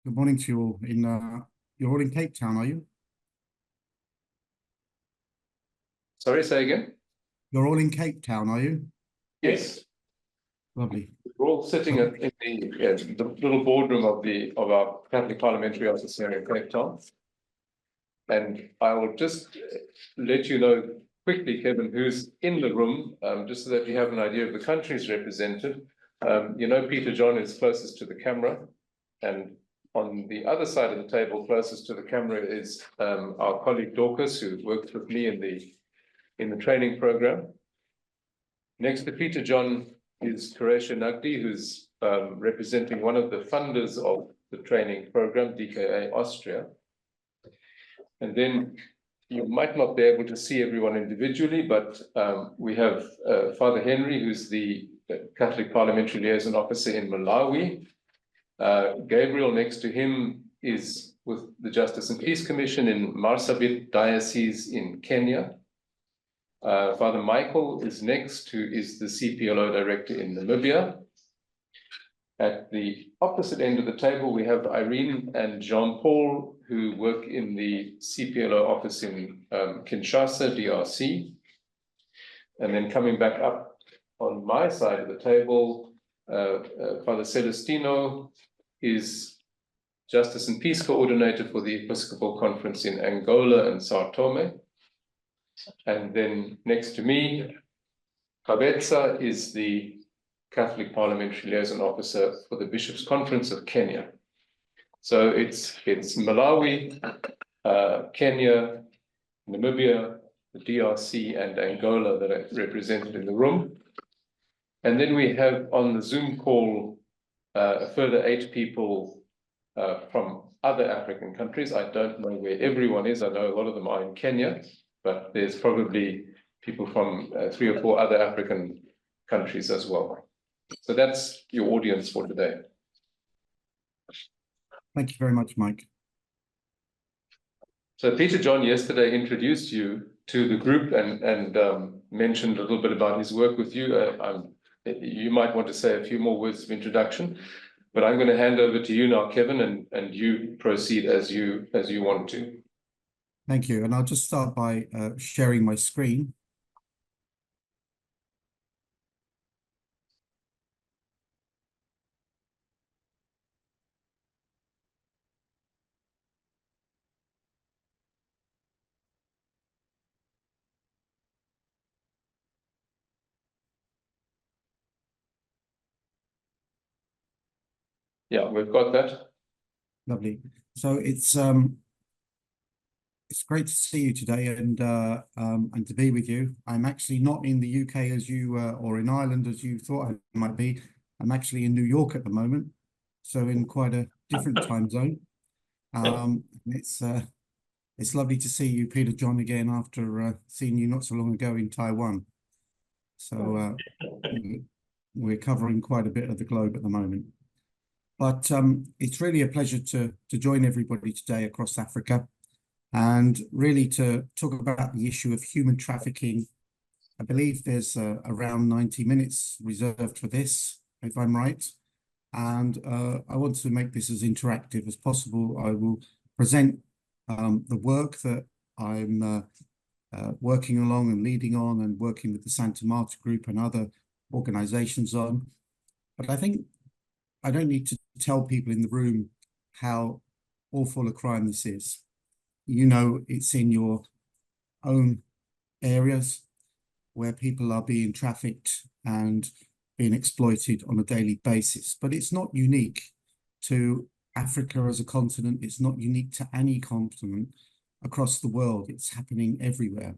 Good morning to you all. You're all in Cape Town, are you? Sorry, say again? You're all in Cape Town, are you? Yes. Lovely. We're all sitting in the little boardroom of our Catholic Parliamentary office here in Cape Town. And I will just let you know quickly, Kevin, who's in the room, just so that you have an idea of the countries represented. Peter John is closest to the camera, and on the other side of the table, closest to the camera, is our colleague Dorcas, who worked with me in the training program. Next to Peter John is Quretia Nagdi, who's representing one of the funders of the training program, DKA Austria. And then you might not be able to see everyone individually, but we have Father Henry, who's the Catholic Parliamentary Liaison Officer in Malawi. Gabriel, next to him, is with the Justice and Peace Commission in Marsabit Diocese in Kenya. Father Michael is next, who is the CPLO Director in Namibia. At the opposite end of the table, we have Irene and Jean-Paul, who work in the CPLO office in Kinshasa, DRC. And then coming back up on my side of the table, Father Celestino is Justice and Peace Coordinator for the Episcopal Conference in Angola and Sao Tome. And then next to me, Kabetsa is the Catholic Parliamentary Liaison Officer for the Bishops' Conference of Kenya. So it's Malawi, Kenya, Namibia, the DRC, and Angola that are represented in the room. And then we have on the Zoom call a further 8 people from other African countries. I don't know where everyone is. I know a lot of them are in Kenya, but there's probably people from 3 or 4 other African countries as well. So that's your audience for today. Thank you very much, Mike. So Peter John yesterday introduced you to the group and mentioned a little bit about his work with you. You might want to say a few more words of introduction, but I'm going to hand over to you now, Kevin, and you proceed as you want to. Thank you. And I'll just start by sharing my screen. Yeah, we've got that. Lovely. So it's great to see you today and to be with you. I'm actually not in the UK as you or in Ireland as you thought I might be. I'm actually in New York at the moment, so in quite a different time zone. It's lovely to see you, Peter John, again after seeing you not so long ago in Taiwan. So we're covering quite a bit of the globe at the moment. But it's really a pleasure to join everybody today across Africa and really to talk about the issue of human trafficking. I believe there's around 90 minutes reserved for this, if I'm right. And I want to make this as interactive as possible. I will present the work that I'm working along and leading on and working with the Santa Marta Group and other organizations on. But I think I don't need to tell people in the room how awful a crime this is. You know, it's in your own areas where people are being trafficked and being exploited on a daily basis. But it's not unique to Africa as a continent. It's not unique to any continent across the world. It's happening everywhere.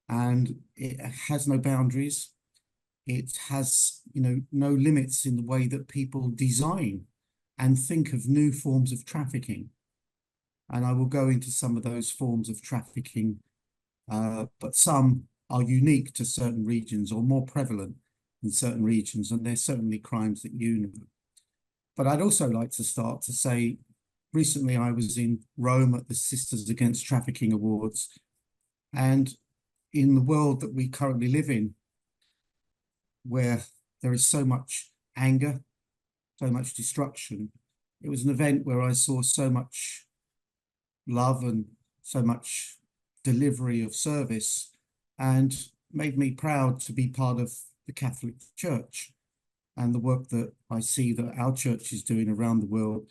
And it has no boundaries. It has, no limits in the way that people design and think of new forms of trafficking. And I will go into some of those forms of trafficking, but some are unique to certain regions or more prevalent in certain regions, and there's certainly crimes that you know. But I'd also like to start to say, recently I was in Rome at the Sisters Against Trafficking Awards, and in the world that we currently live in, where there is so much anger, so much destruction, it was an event where I saw so much love and so much delivery of service, and made me proud to be part of the Catholic Church and the work that I see that our church is doing around the world,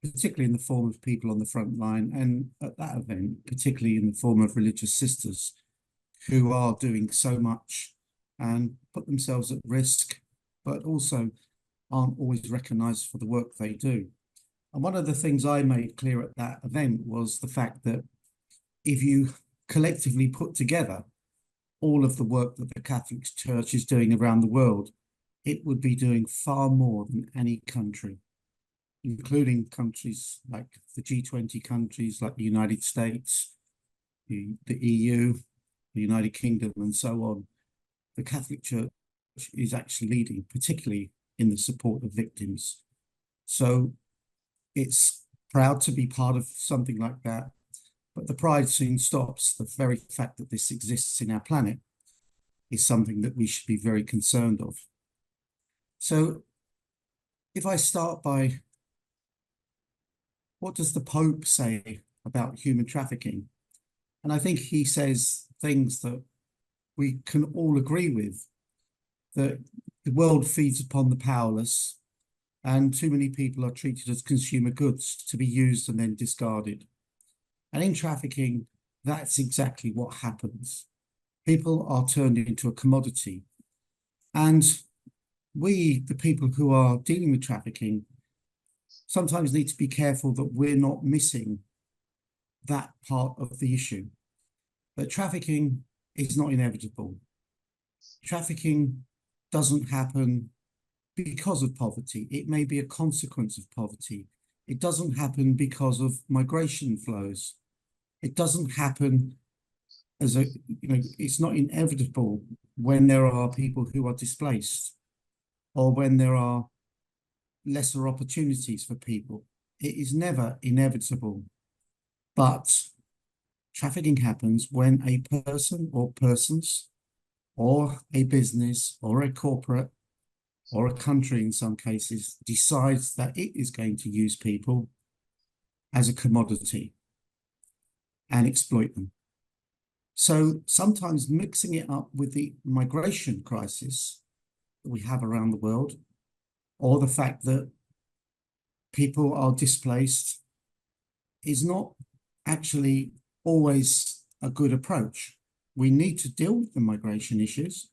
particularly in the form of people on the front line, and at that event, particularly in the form of religious sisters who are doing so much and put themselves at risk, but also aren't always recognised for the work they do. And one of the things I made clear at that event was the fact that if you collectively put together all of the work that the Catholic Church is doing around the world, it would be doing far more than any country, including countries like the G20 countries, like the United States, the EU, the United Kingdom, and so on. The Catholic Church is actually leading, particularly in the support of victims. So it's proud to be part of something like that, but the pride soon stops. The very fact that this exists in our planet is something that we should be very concerned of. So if I start by, what does the Pope say about human trafficking? And I think he says things that we can all agree with, that the world feeds upon the powerless, and too many people are treated as consumer goods to be used and then discarded. And in trafficking, that's exactly what happens. People are turned into a commodity. And we, the people who are dealing with trafficking, sometimes need to be careful that we're not missing that part of the issue. That trafficking is not inevitable. Trafficking doesn't happen because of poverty. It may be a consequence of poverty. It doesn't happen because of migration flows. It doesn't happen as a, it's not inevitable when there are people who are displaced or when there are lesser opportunities for people. It is never inevitable. But trafficking happens when a person or persons or a business or a corporate or a country in some cases decides that it is going to use people as a commodity and exploit them. So sometimes mixing it up with the migration crisis that we have around the world, or the fact that people are displaced, is not actually always a good approach. We need to deal with the migration issues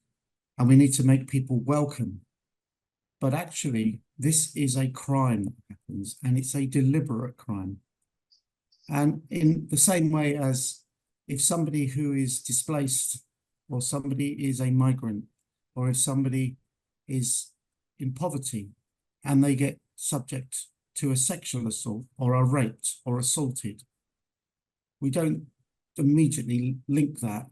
and we need to make people welcome. But actually, this is a crime that happens, and it's a deliberate crime. And in the same way as if somebody who is displaced, or somebody is a migrant, or if somebody is in poverty and they get subject to a sexual assault or are raped or assaulted, we don't immediately link that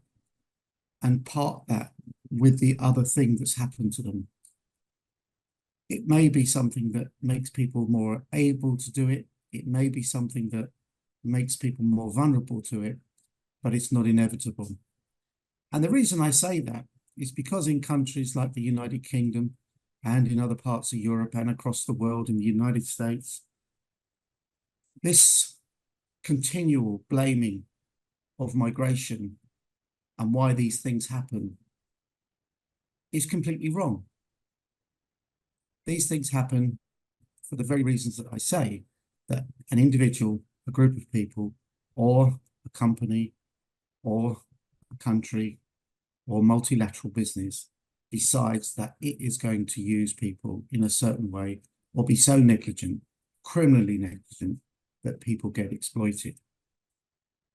and part that with the other thing that's happened to them. It may be something that makes people more able to do it. It may be something that makes people more vulnerable to it, but it's not inevitable. And the reason I say that is because in countries like the United Kingdom and in other parts of Europe and across the world, in the United States, this continual blaming of migration and why these things happen is completely wrong. These things happen for the very reasons that I say, that an individual, a group of people, or a company, or a country, or multilateral business decides that it is going to use people in a certain way, or be so negligent, criminally negligent, that people get exploited.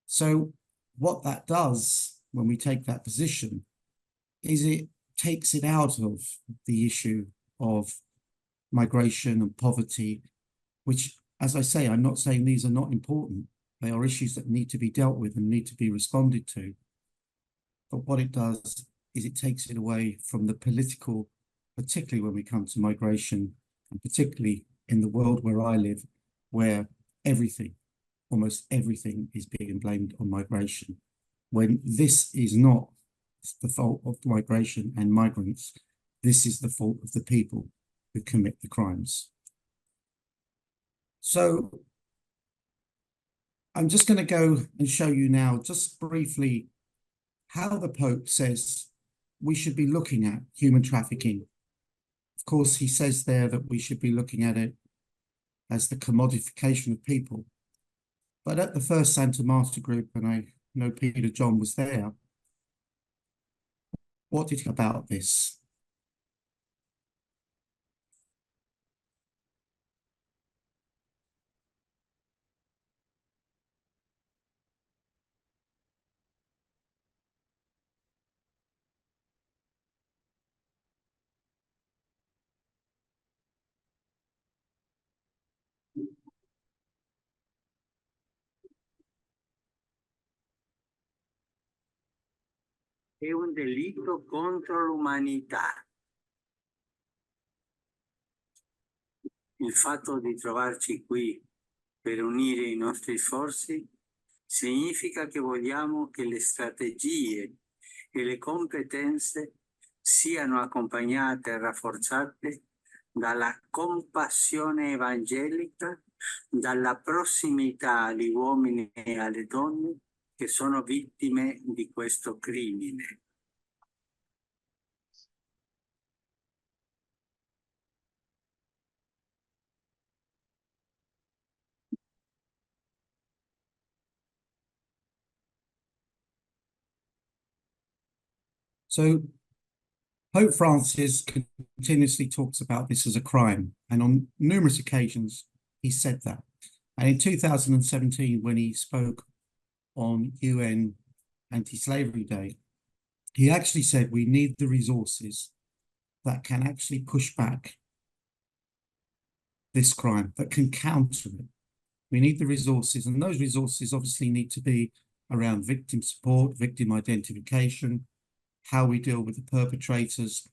So what that does when we take that position is it takes it out of the issue of migration and poverty, which, as I say, I'm not saying these are not important. They are issues that need to be dealt with and need to be responded to. But what it does is it takes it away from the political, particularly when we come to migration, and particularly in the world where I live, where everything, almost everything, is being blamed on migration, when this is not the fault of migration and migrants. This is the fault of the people who commit the crimes. So I'm just going to go and show you now, just briefly, how the Pope says we should be looking at human trafficking. Of course, he says there that we should be looking at it as the commodification of people. But at the first Santa Marta group, and I know Peter John was there, what did he about this? È un delitto contro l'umanità. Il fatto di trovarci qui per unire i nostri sforzi significa che vogliamo che le strategie e le competenze siano accompagnate e rafforzate dalla compassione evangelica, dalla prossimità agli uomini e alle donne che sono vittime di questo crimine. So Pope Francis continuously talks about this as a crime, and on numerous occasions he said that. And in 2017, when he spoke on UN Anti-Slavery Day, he actually said we need the resources that can actually push back this crime, that can counter it. We need the resources, and those resources obviously need to be around victim support, victim identification, how we deal with the perpetrators,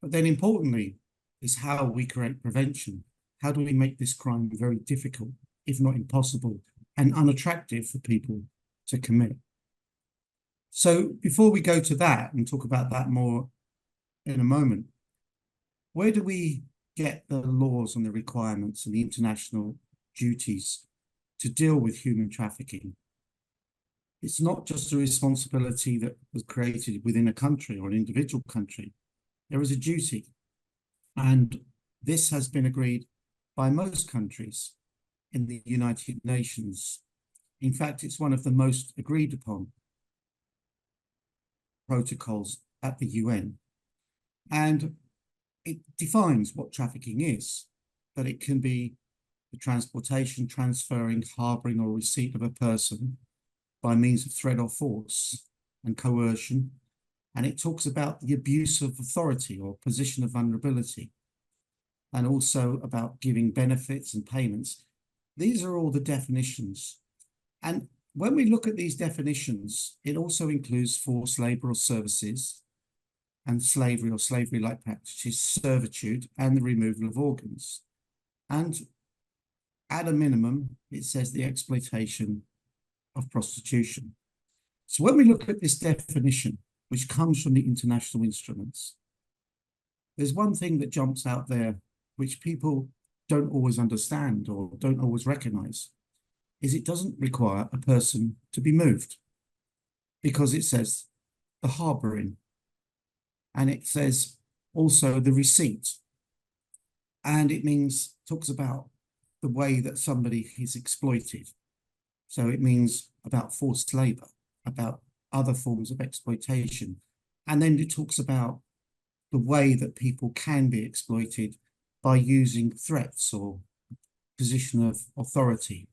but then importantly is how we create prevention. How do we make this crime very difficult, if not impossible, and unattractive for people to commit? So before we go to that and talk about that more in a moment, where do we get the laws and the requirements and the international duties to deal with human trafficking? It's not just a responsibility that was created within a country or an individual country. There is a duty. And this has been agreed by most countries in the United Nations. In fact, it's one of the most agreed upon protocols at the UN. And it defines what trafficking is, that it can be the transportation, transferring, harboring, or receipt of a person by means of threat or force and coercion. And it talks about the abuse of authority or position of vulnerability, and also about giving benefits and payments. These are all the definitions. And when we look at these definitions, it also includes forced labor or services, and slavery or slavery-like practices, servitude, and the removal of organs. And at a minimum, it says the exploitation of prostitution. So when we look at this definition, which comes from the international instruments, there's one thing that jumps out there, which people don't always understand or don't always recognize, is it doesn't require a person to be moved, because it says the harboring, and it says also the receipt, and it talks about the way that somebody is exploited. So it means about forced labor, about other forms of exploitation. And then it talks about the way that people can be exploited by using threats or position of authority.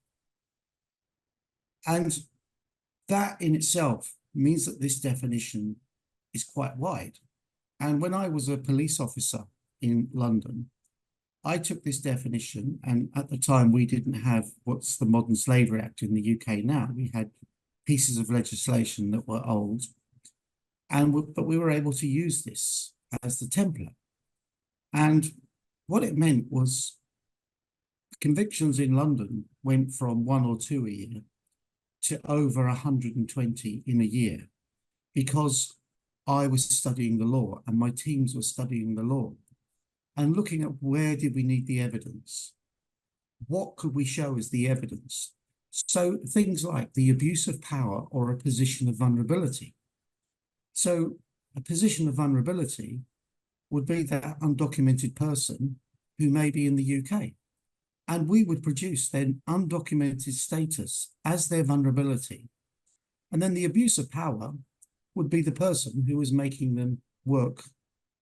And that in itself means that this definition is quite wide. And when I was a police officer in London, I took this definition, and at the time we didn't have what's the Modern Slavery Act in the UK now. We had pieces of legislation that were old, but we were able to use this as the template. And what it meant was convictions in London went from 1 or 2 a year to over 120 in a year, because I was studying the law and my teams were studying the law and looking at where did we need the evidence. what could we show as the evidence? So things like the abuse of power or a position of vulnerability. So a position of vulnerability would be that undocumented person who may be in the UK. And we would produce their undocumented status as their vulnerability. And then the abuse of power would be the person who was making them work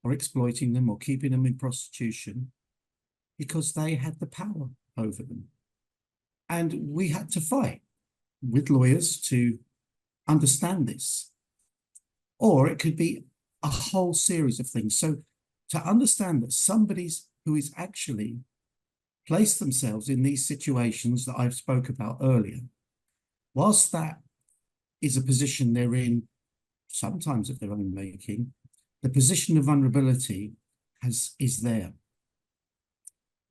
or exploiting them or keeping them in prostitution because they had the power over them. And we had to fight with lawyers to understand this. Or it could be a whole series of things. So to understand that somebody who is actually placed themselves in these situations that I've spoke about earlier, whilst that is a position they're in sometimes of their own making, the position of vulnerability is there.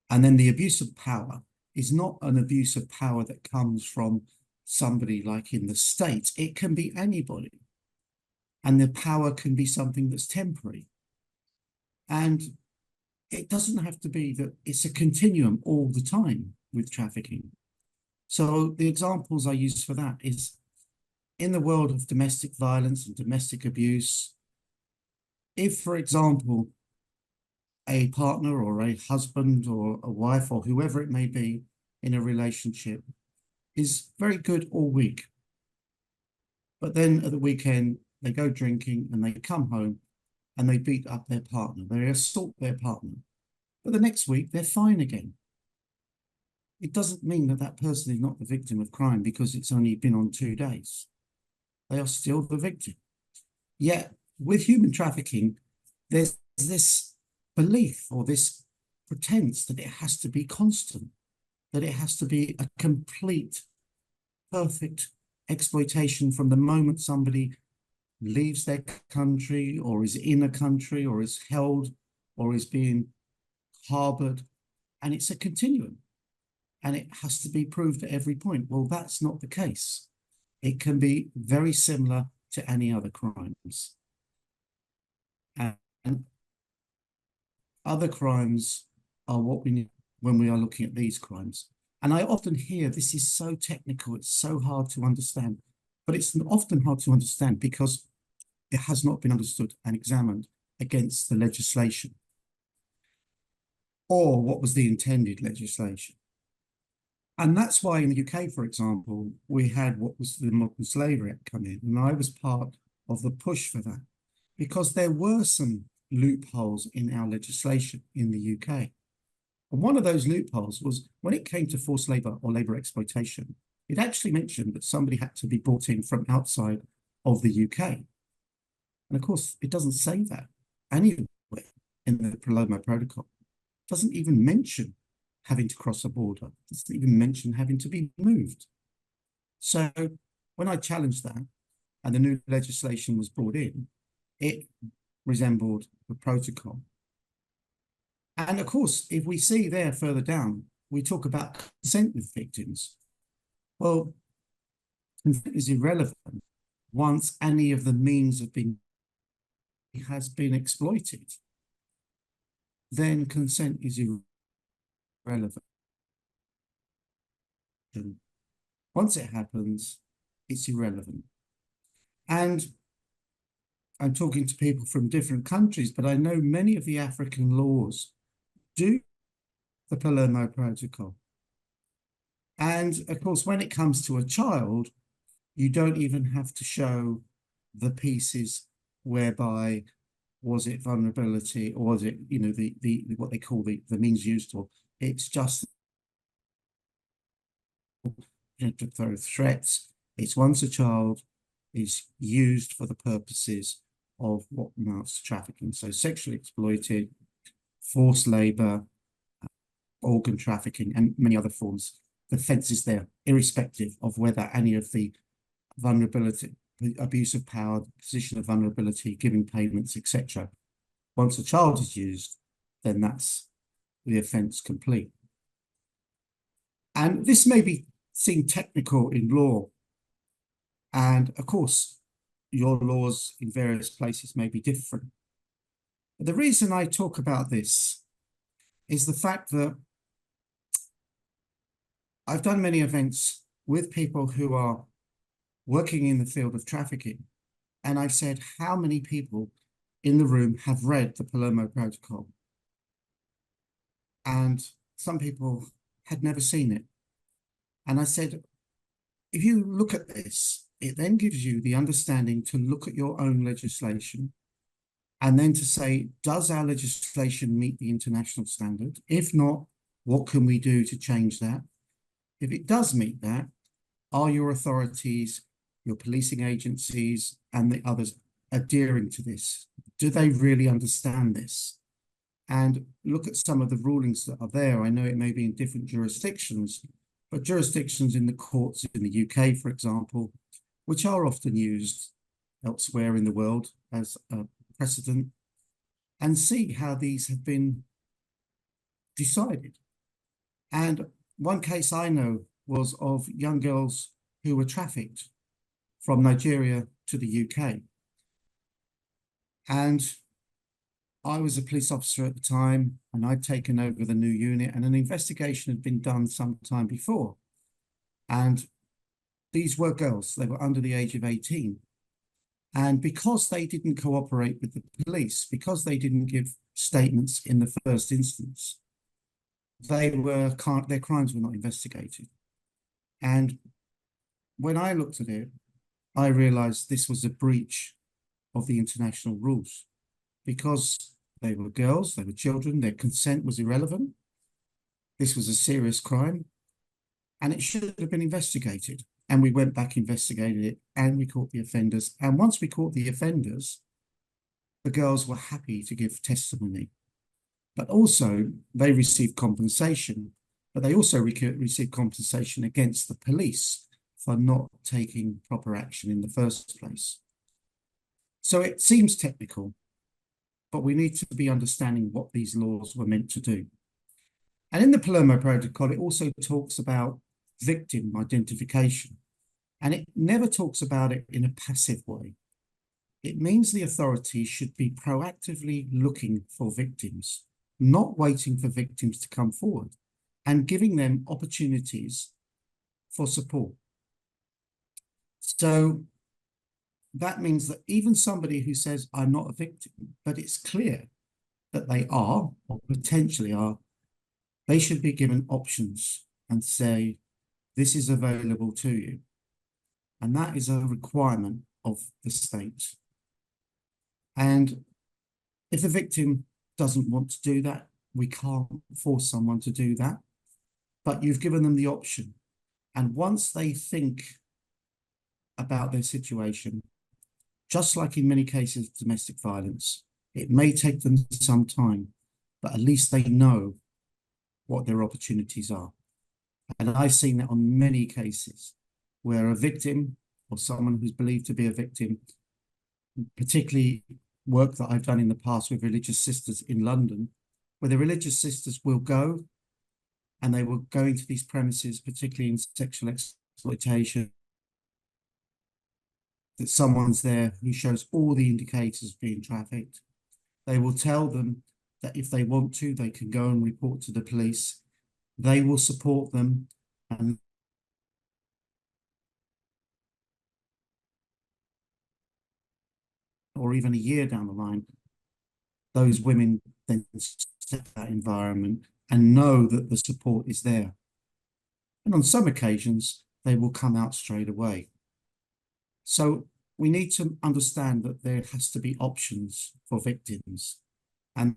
And then the abuse of power is not an abuse of power that comes from somebody like in the States. It can be anybody. And the power can be something that's temporary. And it doesn't have to be that it's a continuum all the time with trafficking. So the examples I use for that is in the world of domestic violence and domestic abuse, if, for example, a partner or a husband or a wife or whoever it may be in a relationship is very good all week, but then at the weekend they go drinking and they come home and they beat up their partner, they assault their partner, but the next week they're fine again. It doesn't mean that that person is not the victim of crime because it's only been on 2 days. They are still the victim. Yet with human trafficking, there's this belief or this pretense that it has to be constant, that it has to be a complete, perfect exploitation from the moment somebody leaves their country or is in a country or is held or is being harbored. And it's a continuum and it has to be proved at every point. Well, that's not the case. It can be very similar to any other crimes. And other crimes are what we need when we are looking at these crimes. And I often hear this is so technical, it's so hard to understand, but it's often hard to understand because it has not been understood and examined against the legislation or what was the intended legislation. And that's why in the UK, for example, we had what was the Modern Slavery Act come in, and I was part of the push for that because there were some loopholes in our legislation in the UK. And one of those loopholes was when it came to forced labour or labour exploitation, it actually mentioned that somebody had to be brought in from outside of the UK. And of course, it doesn't say that anywhere in the Palermo Protocol. It doesn't even mention having to cross a border. It doesn't even mention having to be moved. So when I challenged that and the new legislation was brought in, it resembled the protocol. And of course, if we see there further down, we talk about consent with victims. Well, consent is irrelevant once any of the means has been exploited. Then consent is irrelevant. And once it happens, it's irrelevant. And I'm talking to people from different countries, but I know many of the African laws do the Palermo Protocol. And of course, when it comes to a child, you don't even have to show the pieces whereby was it vulnerability or was it, you know, the what they call the means used, or it's just to throw threats. It's once a child is used for the purposes of what amounts to trafficking. So sexually exploited, forced labour, organ trafficking, and many other forms. The fence is there, irrespective of whether any of the vulnerability, abuse of power, position of vulnerability, giving payments, etc. Once a child is used, then that's the offence complete. And this may be seen technical in law. And of course, your laws in various places may be different. But the reason I talk about this is the fact that I've done many events with people who are working in the field of trafficking, and I've said, how many people in the room have read the Palermo Protocol? And some people had never seen it. And I said, if you look at this, it then gives you the understanding to look at your own legislation and then to say, does our legislation meet the international standard? If not, what can we do to change that? If it does meet that, are your authorities, your policing agencies, and the others adhering to this? Do they really understand this? And look at some of the rulings that are there. I know it may be in different jurisdictions, but jurisdictions in the courts in the UK, for example, which are often used elsewhere in the world as a precedent, and see how these have been decided. And one case I know was of young girls who were trafficked from Nigeria to the UK. And I was a police officer at the time, and I'd taken over the new unit, and an investigation had been done some time before. And these were girls, they were under the age of 18. And because they didn't cooperate with the police, because they didn't give statements in the first instance, their crimes were not investigated. And when I looked at it, I realized this was a breach of the international rules, because they were girls, they were children, their consent was irrelevant. This was a serious crime, and it should have been investigated. And we went back, investigated it, and we caught the offenders. And once we caught the offenders, the girls were happy to give testimony. But also, they received compensation, but they also received compensation against the police for not taking proper action in the first place. So it seems technical, but we need to be understanding what these laws were meant to do. And in the Palermo Protocol, it also talks about victim identification, and it never talks about it in a passive way. It means the authorities should be proactively looking for victims, not waiting for victims to come forward, and giving them opportunities for support. So that means that even somebody who says, I'm not a victim, but it's clear that they are, or potentially are, they should be given options and say, this is available to you. And that is a requirement of the state. And if the victim doesn't want to do that, we can't force someone to do that, but you've given them the option. And once they think about their situation, just like in many cases of domestic violence, it may take them some time, but at least they know what their opportunities are. And I've seen that on many cases where a victim or someone who's believed to be a victim, particularly work that I've done in the past with religious sisters in London, where the religious sisters will go and they will go into these premises, particularly in sexual exploitation, that someone's there who shows all the indicators of being trafficked. They will tell them that if they want to, they can go and report to the police. They will support them, and or even a year down the line, those women then step that environment and know that the support is there. And on some occasions, they will come out straight away. So we need to understand that there has to be options for victims. And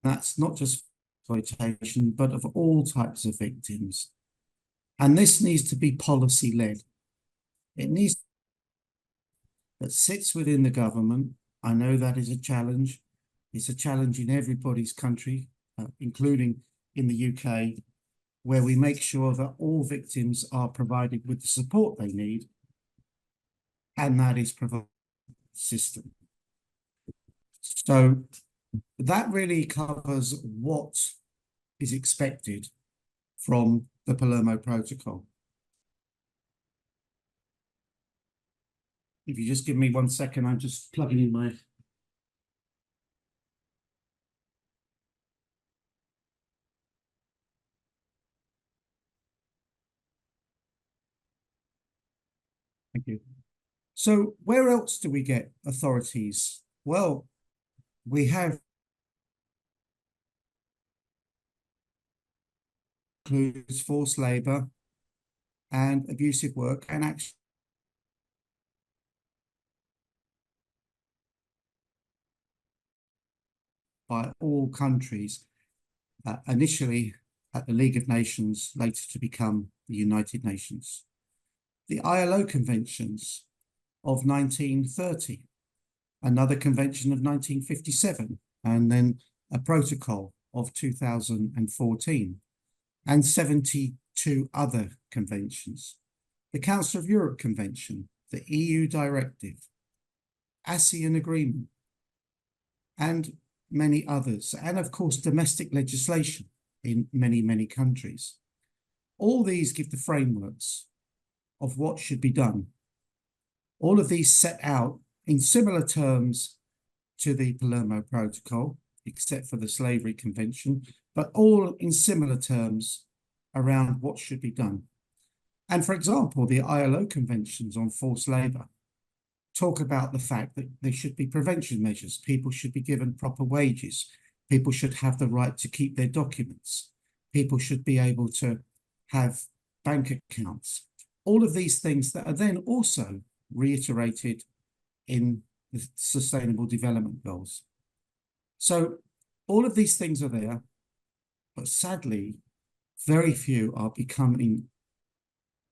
that's not just exploitation, but of all types of victims. And this needs to be policy-led. It needs that sits within the government. I know that is a challenge. It's a challenge in everybody's country, including in the UK, where we make sure that all victims are provided with the support they need, and that is provided by the system. So that really covers what is expected from the Palermo Protocol. If you just give me 1 second, I'm just plugging in my... Thank you. So where else do we get authorities? Well, we have includes forced labour and abusive work and action by all countries, initially at the League of Nations, later to become the United Nations. The ILO conventions of 1930, another convention of 1957, and then a protocol of 2014, and 72 other conventions. The Council of Europe Convention, the EU Directive, ASEAN Agreement, and many others, and of course domestic legislation in many, many countries. All these give the frameworks of what should be done. All of these set out in similar terms to the Palermo Protocol, except for the Slavery Convention, but all in similar terms around what should be done. And for example, the ILO conventions on forced labour talk about the fact that there should be prevention measures. People should be given proper wages. People should have the right to keep their documents. People should be able to have bank accounts. All of these things that are then also reiterated in the Sustainable Development Goals. So all of these things are there, but sadly, very few are becoming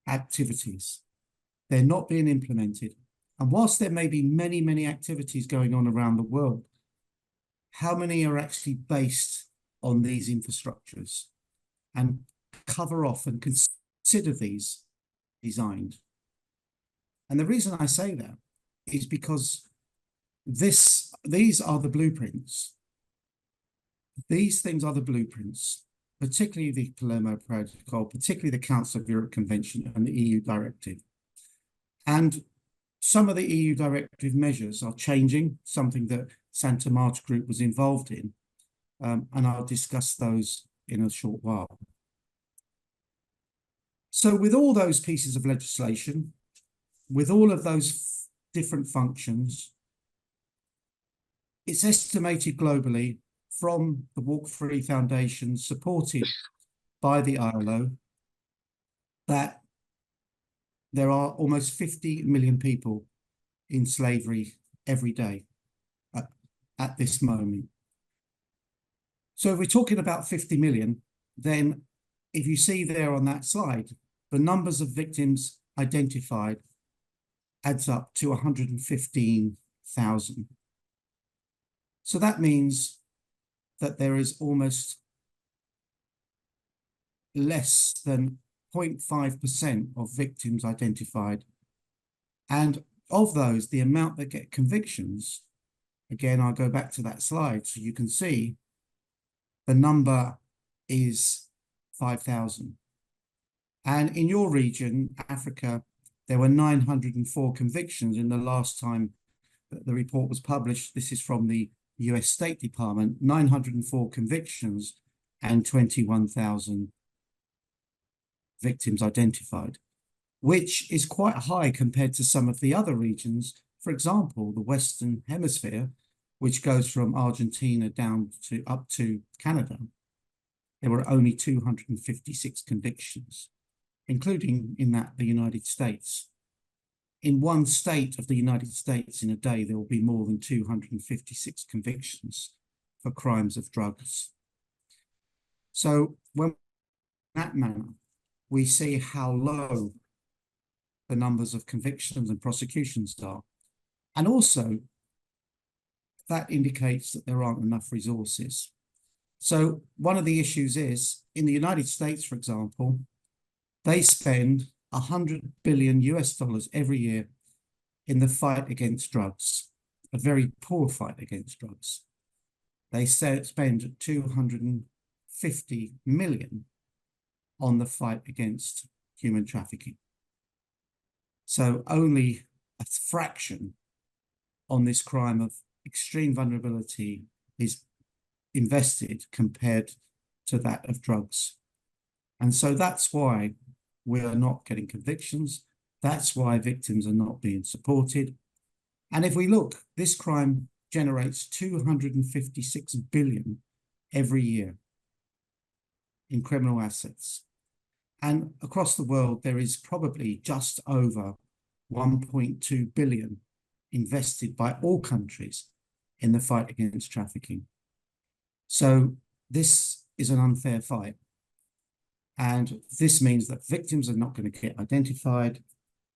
activities. They're not being implemented. And whilst there may be many, many activities going on around the world, how many are actually based on these infrastructures and cover off and consider these designed? And the reason I say that is because these are the blueprints. These things are the blueprints, particularly the Palermo Protocol, particularly the Council of Europe Convention and the EU Directive. And some of the EU directive measures are changing, something that Santa Marta Group was involved in, and I'll discuss those in a short while. So with all those pieces of legislation, with all of those different functions, it's estimated globally from the Walk Free Foundation, supported by the ILO, that there are almost 50 million people in slavery every day at this moment. So if we're talking about 50 million, then if you see there on that slide, the numbers of victims identified adds up to 115,000. So that means that there is almost less than 0.5% of victims identified. And of those, the amount that get convictions, again, I'll go back to that slide so you can see the number is 5,000. And in your region, Africa, there were 904 convictions in the last time that the report was published. This is from the US State Department, 904 convictions and 21,000 victims identified, which is quite high compared to some of the other regions. For example, the Western Hemisphere, which goes from Argentina down to up to Canada, there were only 256 convictions, including in that the United States. In one state of the United States in a day, there will be more than 256 convictions for crimes of drugs. So when in that manner, we see how low the numbers of convictions and prosecutions are. And also, that indicates that there aren't enough resources. So one of the issues is, in the United States, for example, they spend $100 billion every year in the fight against drugs, a very poor fight against drugs. They spend 250 million on the fight against human trafficking. So only a fraction on this crime of extreme vulnerability is invested compared to that of drugs. And so that's why we are not getting convictions. That's why victims are not being supported. And if we look, this crime generates 256 billion every year in criminal assets. And across the world, there is probably just over 1.2 billion invested by all countries in the fight against trafficking. So this is an unfair fight. And this means that victims are not going to get identified.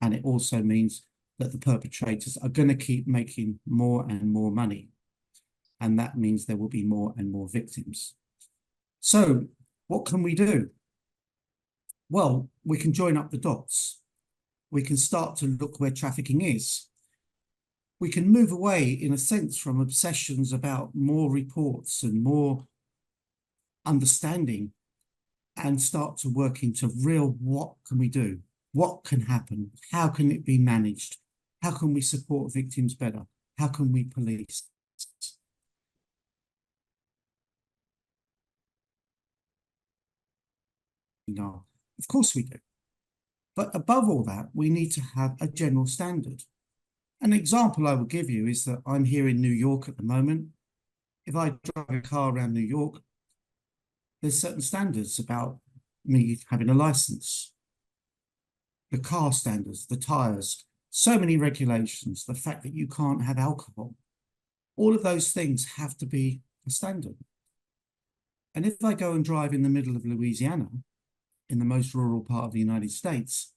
And it also means that the perpetrators are going to keep making more and more money. And that means there will be more and more victims. So what can we do? Well, we can join up the dots. We can start to look where trafficking is. We can move away, in a sense, from obsessions about more reports and more understanding and start to work into real, what can we do? What can happen? How can it be managed? How can we support victims better? How can we police? No, of course we do. But above all that, we need to have a general standard. An example I will give you is that I'm here in New York at the moment. If I drive a car around New York, there's certain standards about me having a license. The car standards, the tires, so many regulations, the fact that you can't have alcohol. All of those things have to be a standard. And if I go and drive in the middle of Louisiana, in the most rural part of the United States,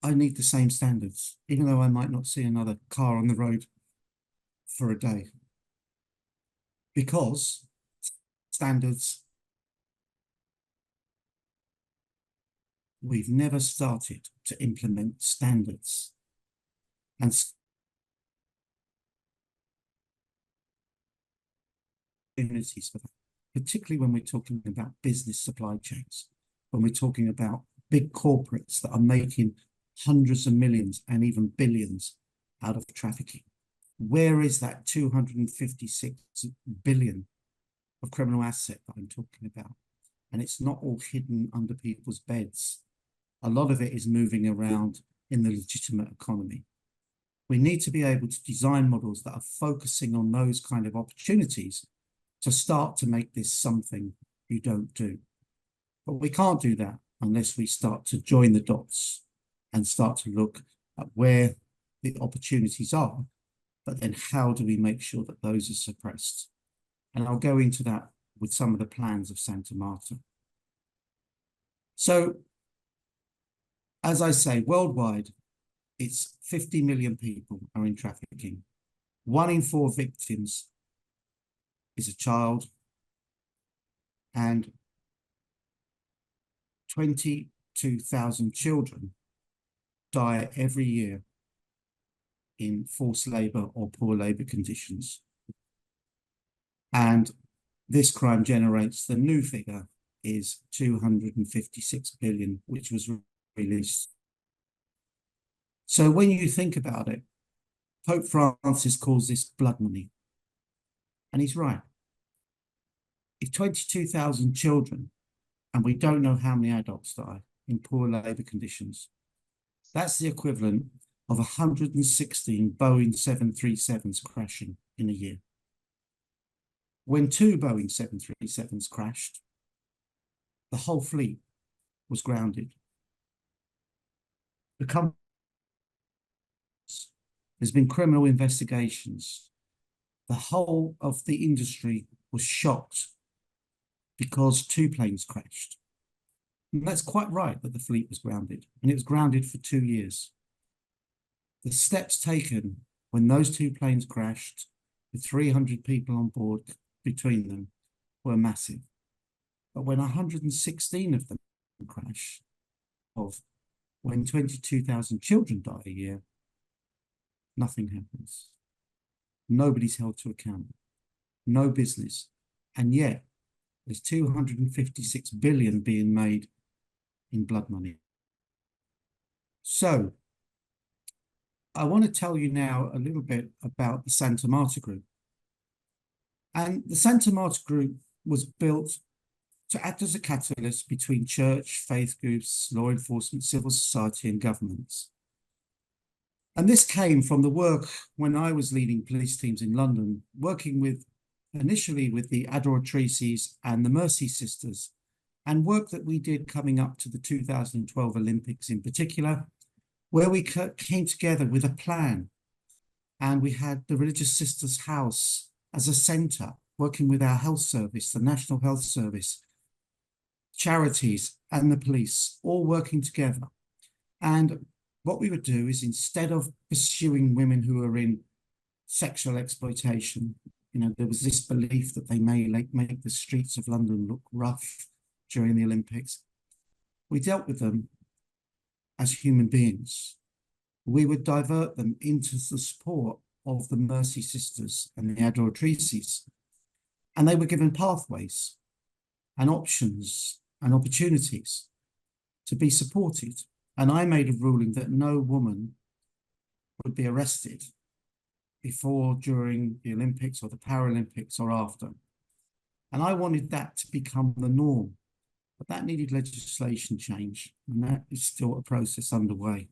I need the same standards, even though I might not see another car on the road for a day. Because standards, we've never started to implement standards. And opportunities for that, particularly when we're talking about business supply chains, when we're talking about big corporates that are making hundreds of millions and even billions out of trafficking. Where is that 256 billion of criminal asset that I'm talking about? And it's not all hidden under people's beds. A lot of it is moving around in the legitimate economy. We need to be able to design models that are focusing on those kind of opportunities to start to make this something you don't do. But we can't do that unless we start to join the dots and start to look at where the opportunities are, but then how do we make sure that those are suppressed? And I'll go into that with some of the plans of Santa Marta. So, as I say, worldwide, it's 50 million people are in trafficking. 1 in 4 victims is a child, and 22,000 children die every year in forced labor or poor labor conditions. And this crime generates, the new figure is 256 billion, which was released. So when you think about it, Pope Francis calls this blood money. And he's right. If 22,000 children, and we don't know how many adults die in poor labor conditions, that's the equivalent of 116 Boeing 737s crashing in a year. When 2 Boeing 737s crashed, the whole fleet was grounded. There's been criminal investigations. The whole of the industry was shocked because 2 planes crashed. And that's quite right that the fleet was grounded, and it was grounded for 2 years. The steps taken when those 2 planes crashed, with 300 people on board between them, were massive. But when 116 of them crash, when 22,000 children die a year, nothing happens. Nobody's held to account. No business. And yet, there's 256 billion being made in blood money. So, I want to tell you now a little bit about the Santa Marta Group. And the Santa Marta Group was built to act as a catalyst between church, faith groups, law enforcement, civil society, and governments. And this came from the work when I was leading police teams in London, working initially with the Adoratrices and the Mercy Sisters, and work that we did coming up to the 2012 Olympics in particular, where we came together with a plan. And we had the Religious Sisters House as a centre, working with our health service, the National Health Service, charities and the police, all working together. And what we would do is, instead of pursuing women who are in sexual exploitation, there was this belief that they may make the streets of London look rough during the Olympics. We dealt with them as human beings. We would divert them into the support of the Mercy Sisters and the Adoratrices. And they were given pathways and options and opportunities to be supported. And I made a ruling that no woman would be arrested before, during the Olympics or the Paralympics or after. And I wanted that to become the norm. But that needed legislation change, and that is still a process underway.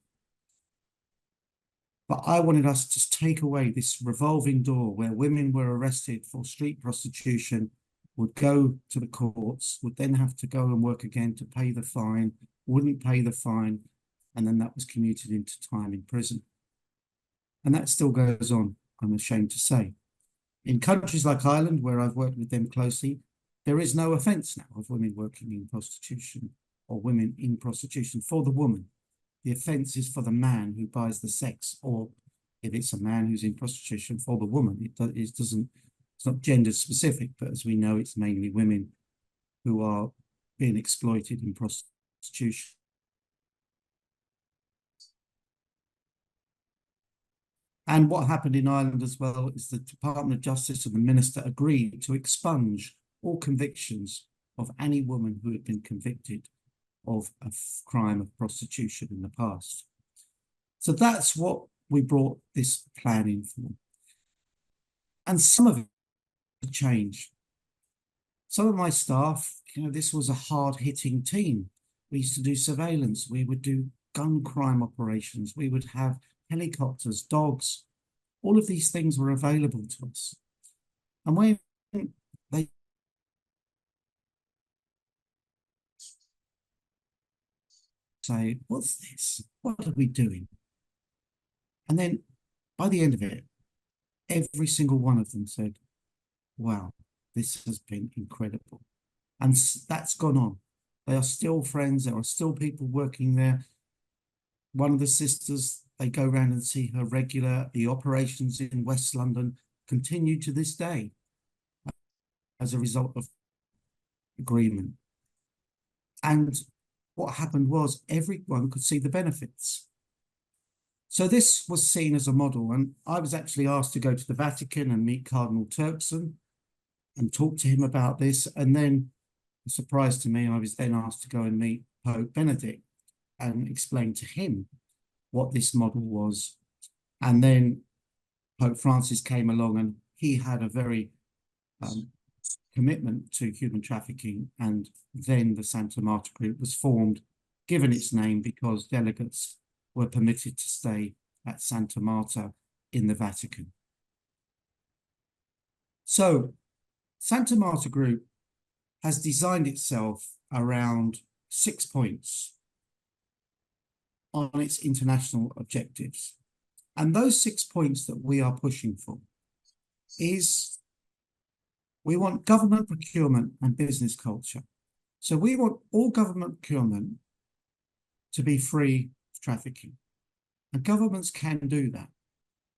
But I wanted us to take away this revolving door where women were arrested for street prostitution, would go to the courts, would then have to go and work again to pay the fine, wouldn't pay the fine, and then that was commuted into time in prison. And that still goes on, I'm ashamed to say. In countries like Hyland, where I've worked with them closely, there is no offence now of women working in prostitution or women in prostitution for the woman. The offence is for the man who buys the sex, or if it's a man who's in prostitution, for the woman. It's not gender specific, but as we know, it's mainly women who are being exploited in prostitution. And what happened in Ireland as well is the Department of Justice and the Minister agreed to expunge all convictions of any woman who had been convicted of a crime of prostitution in the past. So that's what we brought this plan in for. And some of it changed. Some of my staff, this was a hard-hitting team. We used to do surveillance. We would do gun crime operations. We would have helicopters, dogs. All of these things were available to us. And when they say, what's this? What are we doing? And then by the end of it, every single one of them said, wow, this has been incredible. And that's gone on. They are still friends. There are still people working there. One of the sisters, they go around and see her regular. The operations in West London continue to this day as a result of agreement. And what happened was everyone could see the benefits. So this was seen as a model, and I was actually asked to go to the Vatican and meet Cardinal Turkson and talk to him about this. And then, a surprise to me, I was then asked to go and meet Pope Benedict and explain to him what this model was. And then Pope Francis came along, and he had a very commitment to human trafficking, and then the Santa Marta Group was formed, given its name because delegates were permitted to stay at Santa Marta in the Vatican. So Santa Marta Group has designed itself around 6 points on its international objectives. And those 6 points that we are pushing for is, we want government procurement and business culture. So we want all government procurement to be free of trafficking. And governments can do that.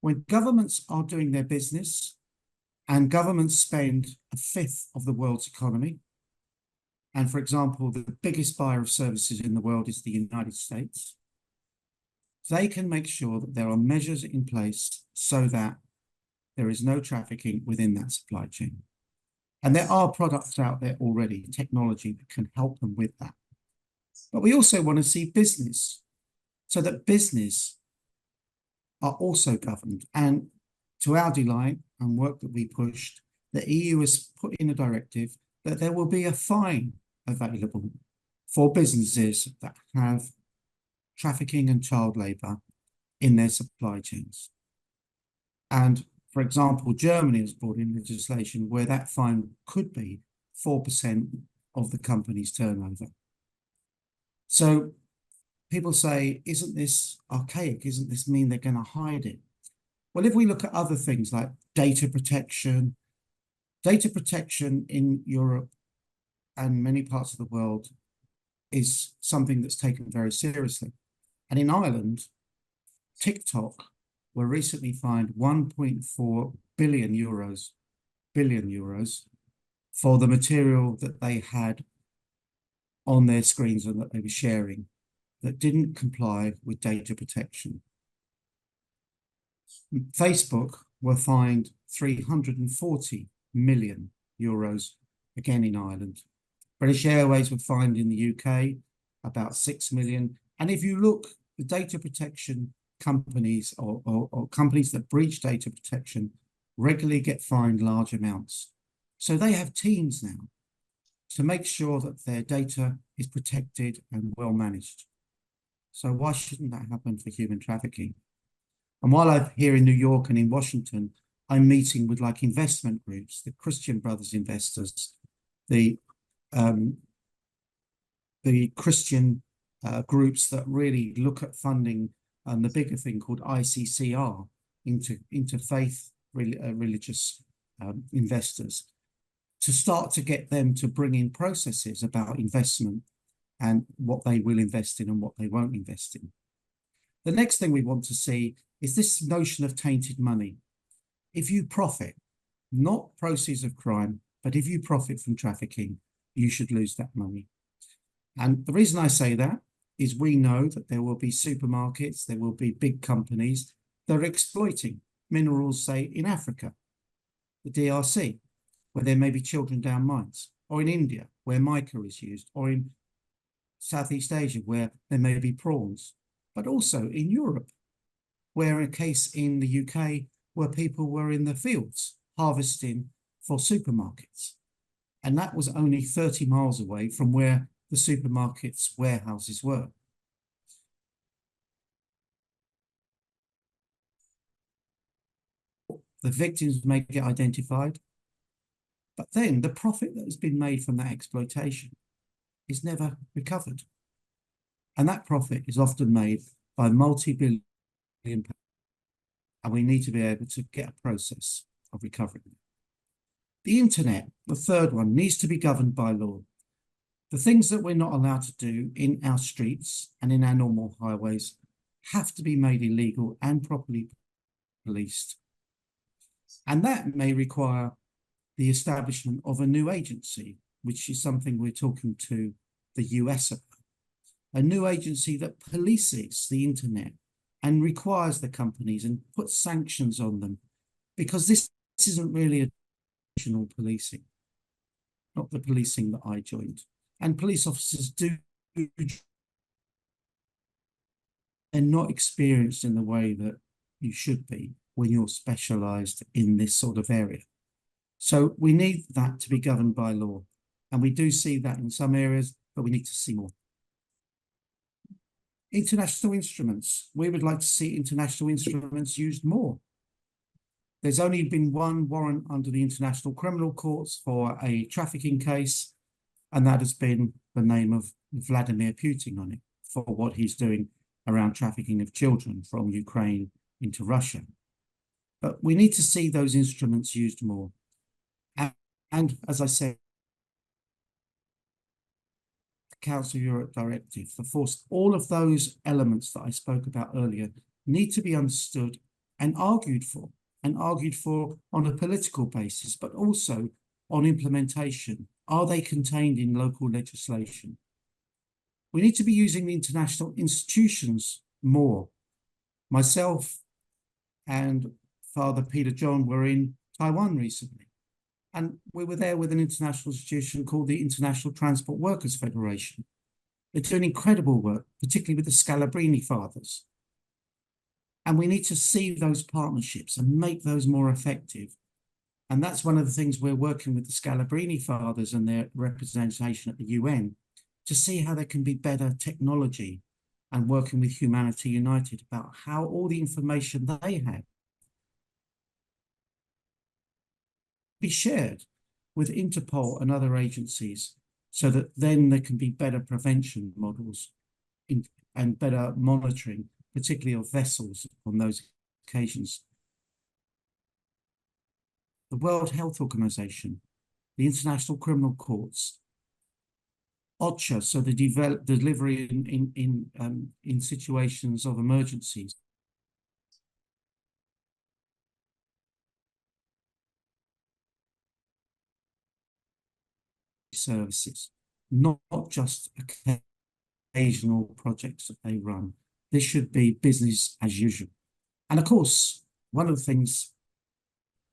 When governments are doing their business, and governments spend 1/5 of the world's economy, and for example, the biggest buyer of services in the world is the United States, they can make sure that there are measures in place so that there is no trafficking within that supply chain. And there are products out there already, technology that can help them with that. But we also want to see business, so that business are also governed. And to our delight and work that we pushed, the EU has put in a directive that there will be a fine available for businesses that have trafficking and child labour in their supply chains. And for example, Germany has brought in legislation where that fine could be 4% of the company's turnover. So people say, isn't this archaic? Isn't this mean they're going to hide it? Well, if we look at other things like data protection in Europe and many parts of the world is something that's taken very seriously. And in Ireland, TikTok were recently fined 1.4 billion euros for the material that they had on their screens and that they were sharing that didn't comply with data protection. Facebook were fined 340 million euros, again in Ireland. British Airways were fined in the UK about 6 million. And if you look, the data protection companies or companies that breach data protection regularly get fined large amounts. So they have teams now to make sure that their data is protected and well managed. So why shouldn't that happen for human trafficking? And while I'm here in New York and in Washington, I'm meeting with like investment groups, the Christian Brothers investors, the Christian groups that really look at funding and the bigger thing called ICCR into faith religious investors, to start to get them to bring in processes about investment and what they will invest in and what they won't invest in. The next thing we want to see is this notion of tainted money. If you profit, not proceeds of crime, but if you profit from trafficking, you should lose that money. And the reason I say that is we know that there will be supermarkets, there will be big companies that are exploiting minerals, say, in Africa, the DRC, where there may be children down mines, or in India, where mica is used, or in Southeast Asia, where there may be prawns, but also in Europe, where a case in the UK where people were in the fields harvesting for supermarkets. And that was only 30 miles away from where the supermarket's warehouses were. The victims may get identified, but then the profit that has been made from that exploitation is never recovered. And that profit is often made by multi-billion pounds. And we need to be able to get a process of recovery. The internet, the third one, needs to be governed by law. The things that we're not allowed to do in our streets and in our normal highways have to be made illegal and properly policed. And that may require the establishment of a new agency, which is something we're talking to the US about. A new agency that polices the internet and requires the companies and puts sanctions on them, because this isn't really additional policing, not the policing that I joined. And police officers they're not experienced in the way that you should be when you're specialised in this sort of area. So we need that to be governed by law. And we do see that in some areas, but we need to see more. International instruments. We would like to see international instruments used more. There's only been one warrant under the International Criminal Courts for a trafficking case, and that has been the name of Vladimir Putin on it for what he's doing around trafficking of children from Ukraine into Russia. But we need to see those instruments used more. And as I said, Council of Europe Directive, the force, all of those elements that I spoke about earlier need to be understood and argued for on a political basis, but also on implementation. Are they contained in local legislation? We need to be using the international institutions more. Myself and Father Peter John were in Taiwan recently. And we were there with an international institution called the International Transport Workers Federation. They're doing incredible work, particularly with the Scalabrini fathers. And we need to see those partnerships and make those more effective. And that's one of the things we're working with the Scalabrini fathers and their representation at the UN to see how there can be better technology, and working with Humanity United about how all the information they have be shared with Interpol and other agencies, so that then there can be better prevention models and better monitoring, particularly of vessels on those occasions. The World Health Organization, the International Criminal Courts, OCHA, so the delivery in situations of emergencies. Services, not just occasional projects that they run. This should be business as usual. And of course, one of the things,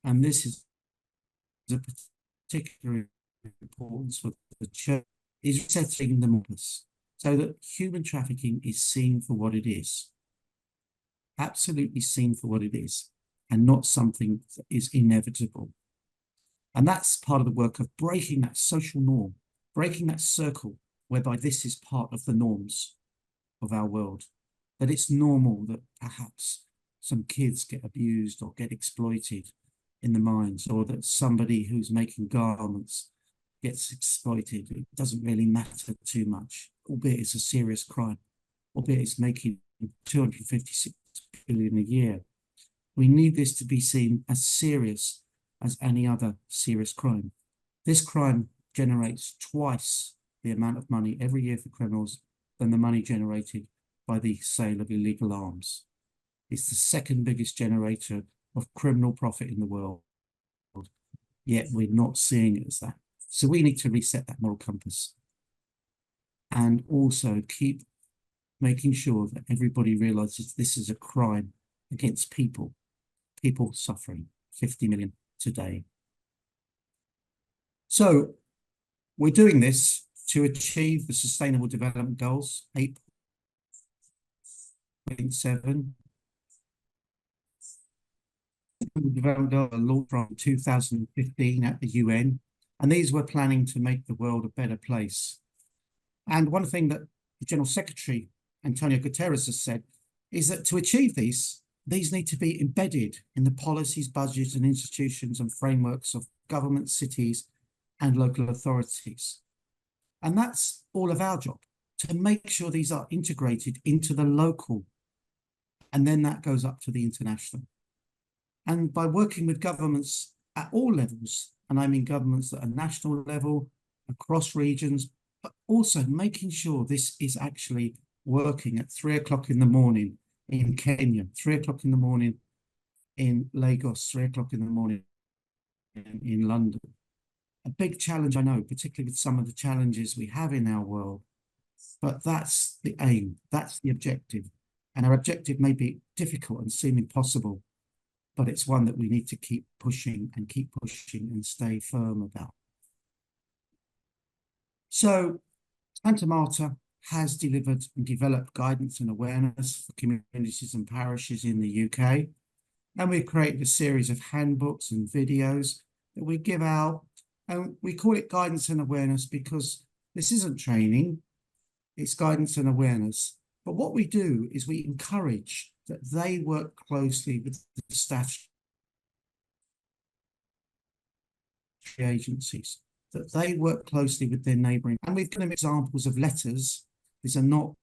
and this is a particular importance for the church, is setting the purpose so that human trafficking is seen for what it is. Absolutely seen for what it is, and not something that is inevitable. And that's part of the work of breaking that social norm, breaking that circle whereby this is part of the norms of our world, that it's normal that perhaps some kids get abused or get exploited in the mines, or that somebody who's making garments gets exploited. It doesn't really matter too much, albeit it's a serious crime, albeit it's making 256 billion a year. We need this to be seen as serious as any other serious crime. This crime generates twice the amount of money every year for criminals than the money generated by the sale of illegal arms. It's the second biggest generator of criminal profit in the world, yet we're not seeing it as that. So we need to reset that moral compass, and also keep making sure that everybody realizes this is a crime against people suffering, 50 million today. So we're doing this to achieve the Sustainable Development Goals, 8.7. Development Goals are launched from 2015 at the UN, and these were planning to make the world a better place. And one thing that the General Secretary, Antonio Guterres, has said is that to achieve these need to be embedded in the policies, budgets, and institutions and frameworks of government, cities, and local authorities. And that's all of our job, to make sure these are integrated into the local, and then that goes up to the international. And by working with governments at all levels, and I mean governments at a national level, across regions, but also making sure this is actually working at 3 o'clock in the morning in Kenya, 3 o'clock in the morning in Lagos, 3 o'clock in the morning in London. A big challenge, I know, particularly with some of the challenges we have in our world, but that's the aim, that's the objective. And our objective may be difficult and seem impossible, but it's one that we need to keep pushing and stay firm about. So Santa Marta has delivered and developed guidance and awareness for communities and parishes in the UK. And we've created a series of handbooks and videos that we give out. And we call it guidance and awareness because this isn't training, it's guidance and awareness. But what we do is we encourage that they work closely with the statutory agencies, that they work closely with their neighbouring. And we've given them examples of letters. These are not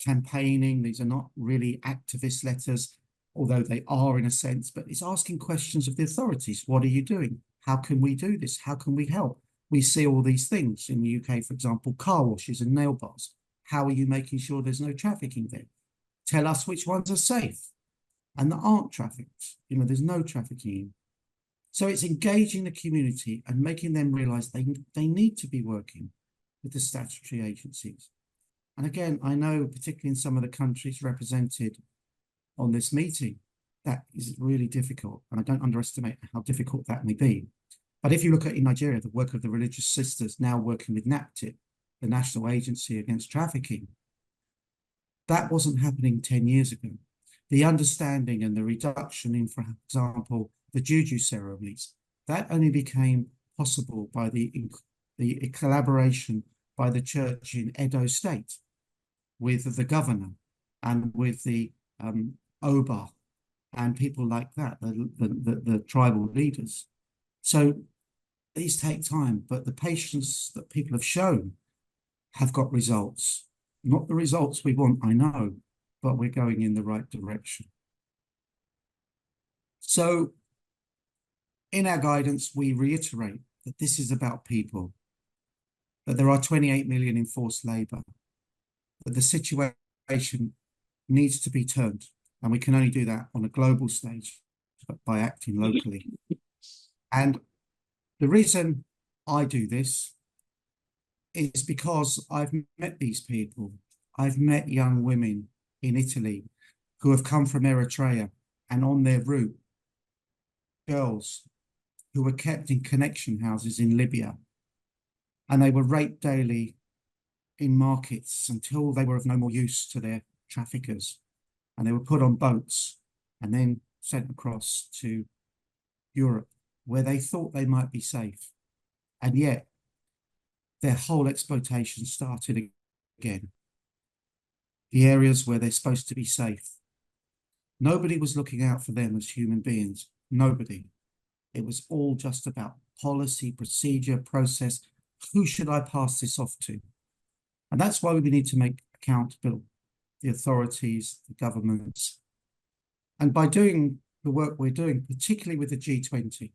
campaigning, these are not really activist letters, although they are in a sense, but it's asking questions of the authorities. What are you doing? How can we do this? How can we help? We see all these things in the UK, for example, car washes and nail bars. How are you making sure there's no trafficking there? Tell us which ones are safe and that aren't trafficked. You know, there's no trafficking. So it's engaging the community and making them realise they need to be working with the statutory agencies. And again, I know, particularly in some of the countries represented on this meeting, that is really difficult. And I don't underestimate how difficult that may be. But if you look at in Nigeria, the work of the religious sisters now working with NAPTIP, the National Agency Against Trafficking, that wasn't happening 10 years ago. The understanding and the reduction in, for example, the juju ceremonies, That only became possible by the collaboration by the church in Edo State with the governor and with the Oba and people like that, the tribal leaders. So these take time, but the patience that people have shown have got results. Not the results we want, I know, but we're going in the right direction. So in our guidance, we reiterate that this is about people, that there are 28 million in forced labour, that the situation needs to be turned, and we can only do that on a global stage by acting locally. And the reason I do this is because I've met these people. I've met young women in Italy who have come from Eritrea, and on their route, girls who were kept in connection houses in Libya, and they were raped daily in markets until they were of no more use to their traffickers, and they were put on boats and then sent across to Europe, where they thought they might be safe, and yet their whole exploitation started again. The areas where they're supposed to be safe, nobody was looking out for them as human beings. Nobody. It was all just about policy, procedure, process. Who should I pass this off to? And that's why we need to make accountable the authorities, the governments. And by doing the work we're doing, particularly with the G20,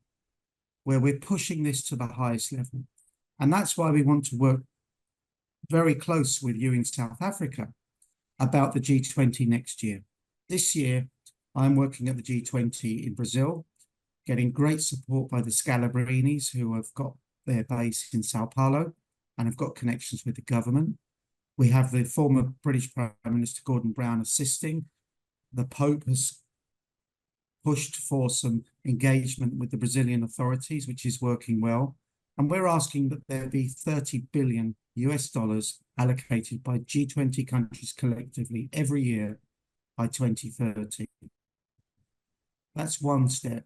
where we're pushing this to the highest level. And that's why we want to work very close with you in South Africa about the G20 next year. This year, I'm working at the G20 in Brazil, getting great support by the Scalabrinis, who have got their base in Sao Paulo and have got connections with the government. We have the former British Prime Minister Gordon Brown assisting. The Pope has pushed for some engagement with the Brazilian authorities, which is working well. And we're asking that there be 30 billion US dollars allocated by G20 countries collectively every year by 2030. That's one step.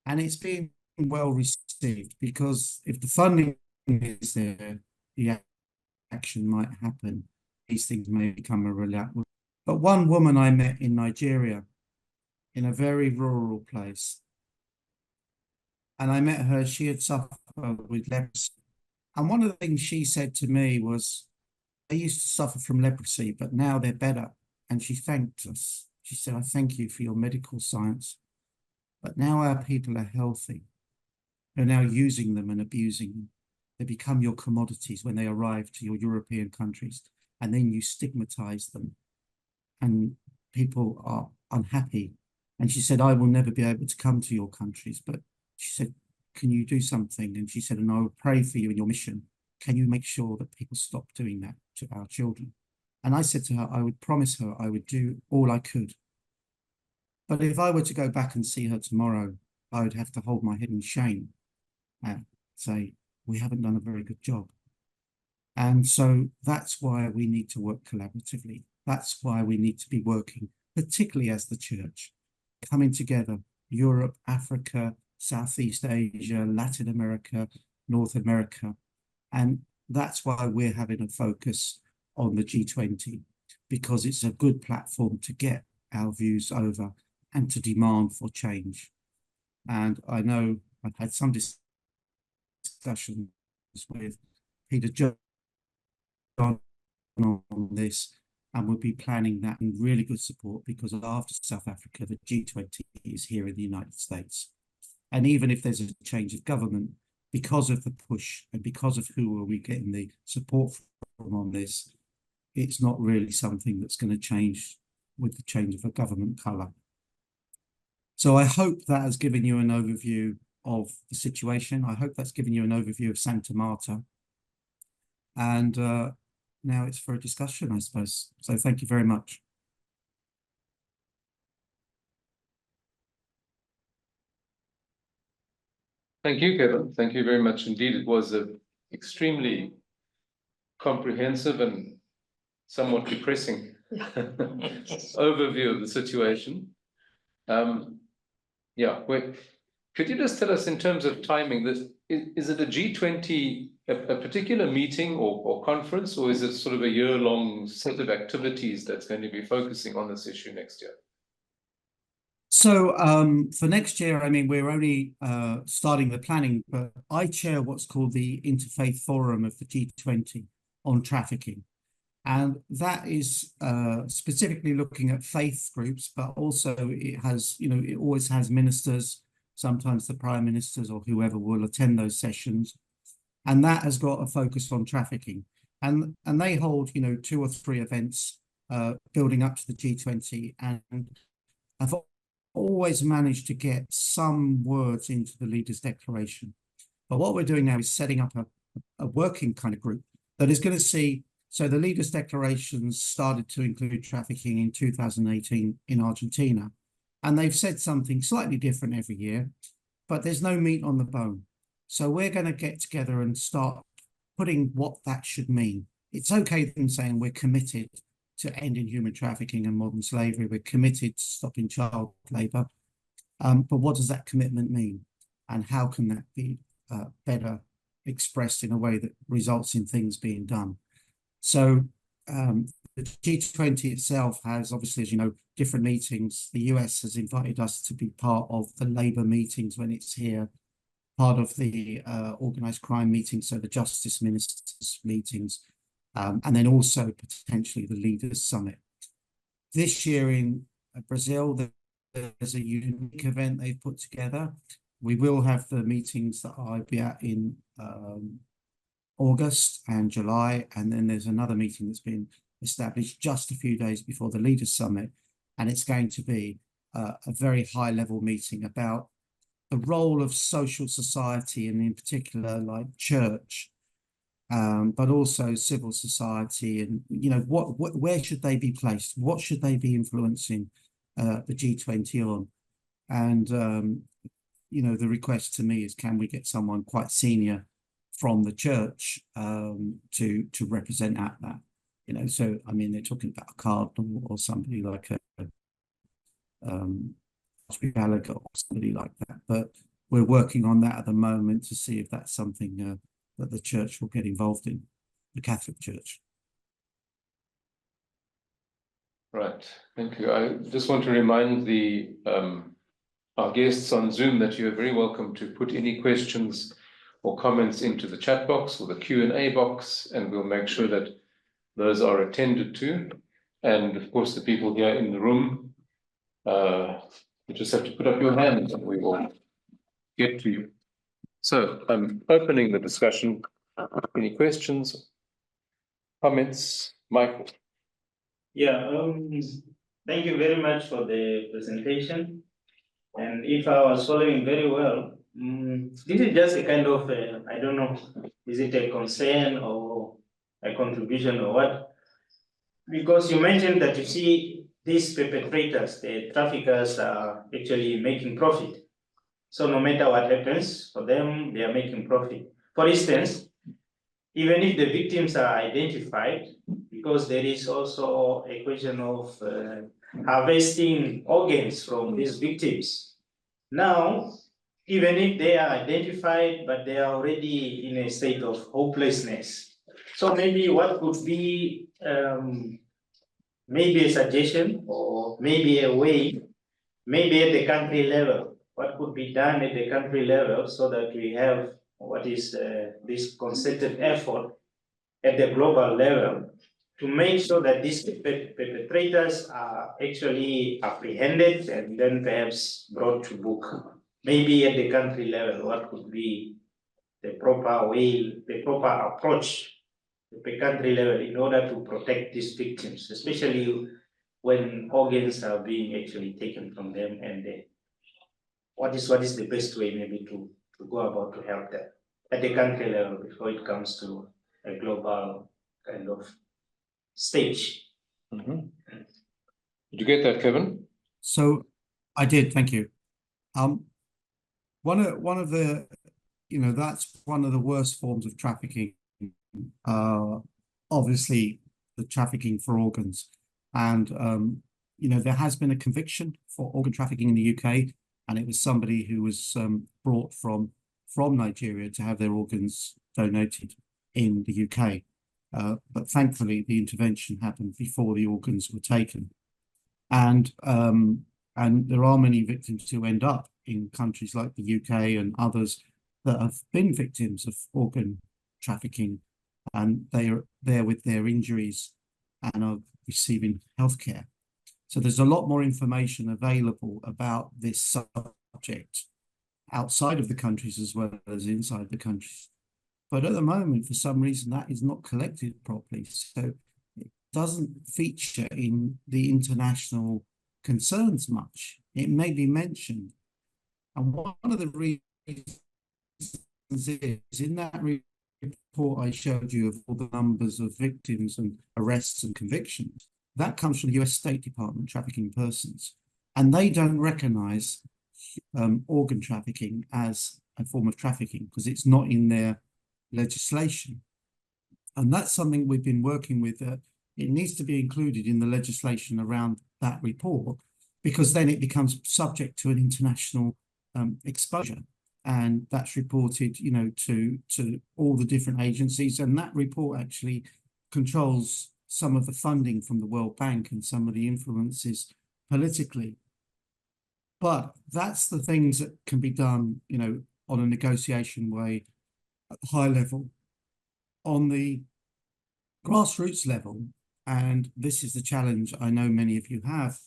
And it's been well received, because if the funding is there, the action might happen. These things may become a reality. But one woman I met in Nigeria, in a very rural place, and I met her, she had suffered with leprosy. And one of the things she said to me was, I used to suffer from leprosy, but now they're better. And she thanked us. She said, I thank you for your medical science. But now our people are healthy. They're now using them and abusing them. They become your commodities when they arrive to your European countries. And then you stigmatize them. And people are unhappy. And she said, I will never be able to come to your countries. But she said, can you do something? And she said, and I will pray for you in your mission. Can you make sure that people stop doing that to our children? And I said to her, I would promise her I would do all I could. But if I were to go back and see her tomorrow, I would have to hold my head in shame and say, we haven't done a very good job. And so that's why we need to work collaboratively. That's why we need to be working, particularly as the church, coming together, Europe, Africa, Southeast Asia, Latin America, North America. And that's why we're having a focus on the G20, because it's a good platform to get our views over and to demand for change. And I know I've had some discussions with Peter John on this, and we'll be planning that in really good support, because after South Africa, the G20 is here in the United States. And even if there's a change of government, because of the push and because of who are we getting the support from on this, it's not really something that's going to change with the change of a government colour. So I hope that has given you an overview of the situation. I hope that's given you an overview of Santa Marta. And now it's for a discussion, I suppose. So thank you very much. Thank you, Kevin. Thank you very much indeed. It was an extremely comprehensive and somewhat depressing overview of the situation. Yeah, Could you just tell us in terms of timing, is it a G20, a particular meeting or conference, or is it sort of a year-long set of activities that's going to be focusing on this issue next year? So for next year, I mean, we're only starting the planning, but I chair what's called the Interfaith Forum of the G20 on trafficking. And that is specifically looking at faith groups, but also it has, you know, it always has ministers, sometimes the prime ministers or whoever will attend those sessions. And that has got a focus on trafficking. And they hold, you know, 2 or 3 events building up to the G20, and I've always managed to get some words into the leaders' declaration. But what we're doing now is setting up a working kind of group that is going to see. So the leaders' declarations started to include trafficking in 2018 in Argentina, and they've said something slightly different every year, but there's no meat on the bone. So we're going to get together and start putting what that should mean. It's okay them saying we're committed to ending human trafficking and modern slavery. We're committed to stopping child labour. But what does that commitment mean? And how can that be better expressed in a way that results in things being done? So the G20 itself has, obviously, as you know, different meetings. The US has invited us to be part of the labour meetings when it's here, part of the organised crime meetings, so the justice ministers meetings, and then also potentially the Leaders Summit. This year in Brazil, there's a unique event they've put together. We will have the meetings that I'll be at in August and July, and then there's another meeting that's been established just a few days before the Leaders Summit, and it's going to be a very high-level meeting about the role of social society, and in particular, like church, but also civil society, and you know where should they be placed? What should they be influencing the G20 on? And you know, the request to me is, can we get someone quite senior from the church to represent at that? You know, so I mean, they're talking about a cardinal or somebody like a Gallagher or somebody like that, but we're working on that at the moment to see if that's something that the church will get involved in, the Catholic Church. Right, thank you. I just want to remind our guests on Zoom that you're very welcome to put any questions or comments into the chat box or the Q&A box, and we'll make sure that those are attended to. And of course, the people here in the room, you just have to put up your hands and we will get to you. So I'm opening the discussion. Any questions, comments? Michael? Yeah, thank you very much for the presentation. And if I was following very well, this is just a kind of, I don't know, is it a concern or a contribution or what? Because you mentioned that you see these perpetrators, the traffickers, are actually making profit. So no matter what happens for them, they are making profit. For instance, even if the victims are identified, because there is also a question of harvesting organs from these victims. Now, even if they are identified, but they are already in a state of hopelessness. So maybe what could be maybe a suggestion or maybe a way, maybe at the country level, what could be done at the country level so that we have what is this concerted effort at the global level to make sure that these perpetrators are actually apprehended and then perhaps brought to book. Maybe at the country level, what could be the proper way, the proper approach at the country level in order to protect these victims, especially when organs are being actually taken from them, and what is the best way maybe to go about to help them at the country level before it comes to a global kind of stage. Mm-hmm. Did you get that, Kevin? So I did, thank you. One of the, you know, that's one of the worst forms of trafficking. Obviously, the trafficking for organs, and you know, there has been a conviction for organ trafficking in the UK. and it was somebody who was brought from Nigeria to have their organs donated in the UK. But thankfully, the intervention happened before the organs were taken. And there are many victims who end up in countries like the UK and others that have been victims of organ trafficking, and they are there with their injuries and are receiving healthcare. So there's a lot more information available about this subject outside of the countries as well as inside the countries. But at the moment, for some reason, that is not collected properly. So it doesn't feature in the international concerns much. It may be mentioned. And one of the reasons is in that report I showed you of all the numbers of victims and arrests and convictions, that comes from the US State Department, trafficking persons. And they don't recognize organ trafficking as a form of trafficking because it's not in their legislation. And that's something we've been working with. It needs to be included in the legislation around that report, because then it becomes subject to an international exposure. And that's reported, you know, to all the different agencies. And that report actually controls some of the funding from the World Bank and some of the influences politically. But that's the things that can be done, you know, on a negotiation way at the high level. On the grassroots level, and this is the challenge I know many of you have,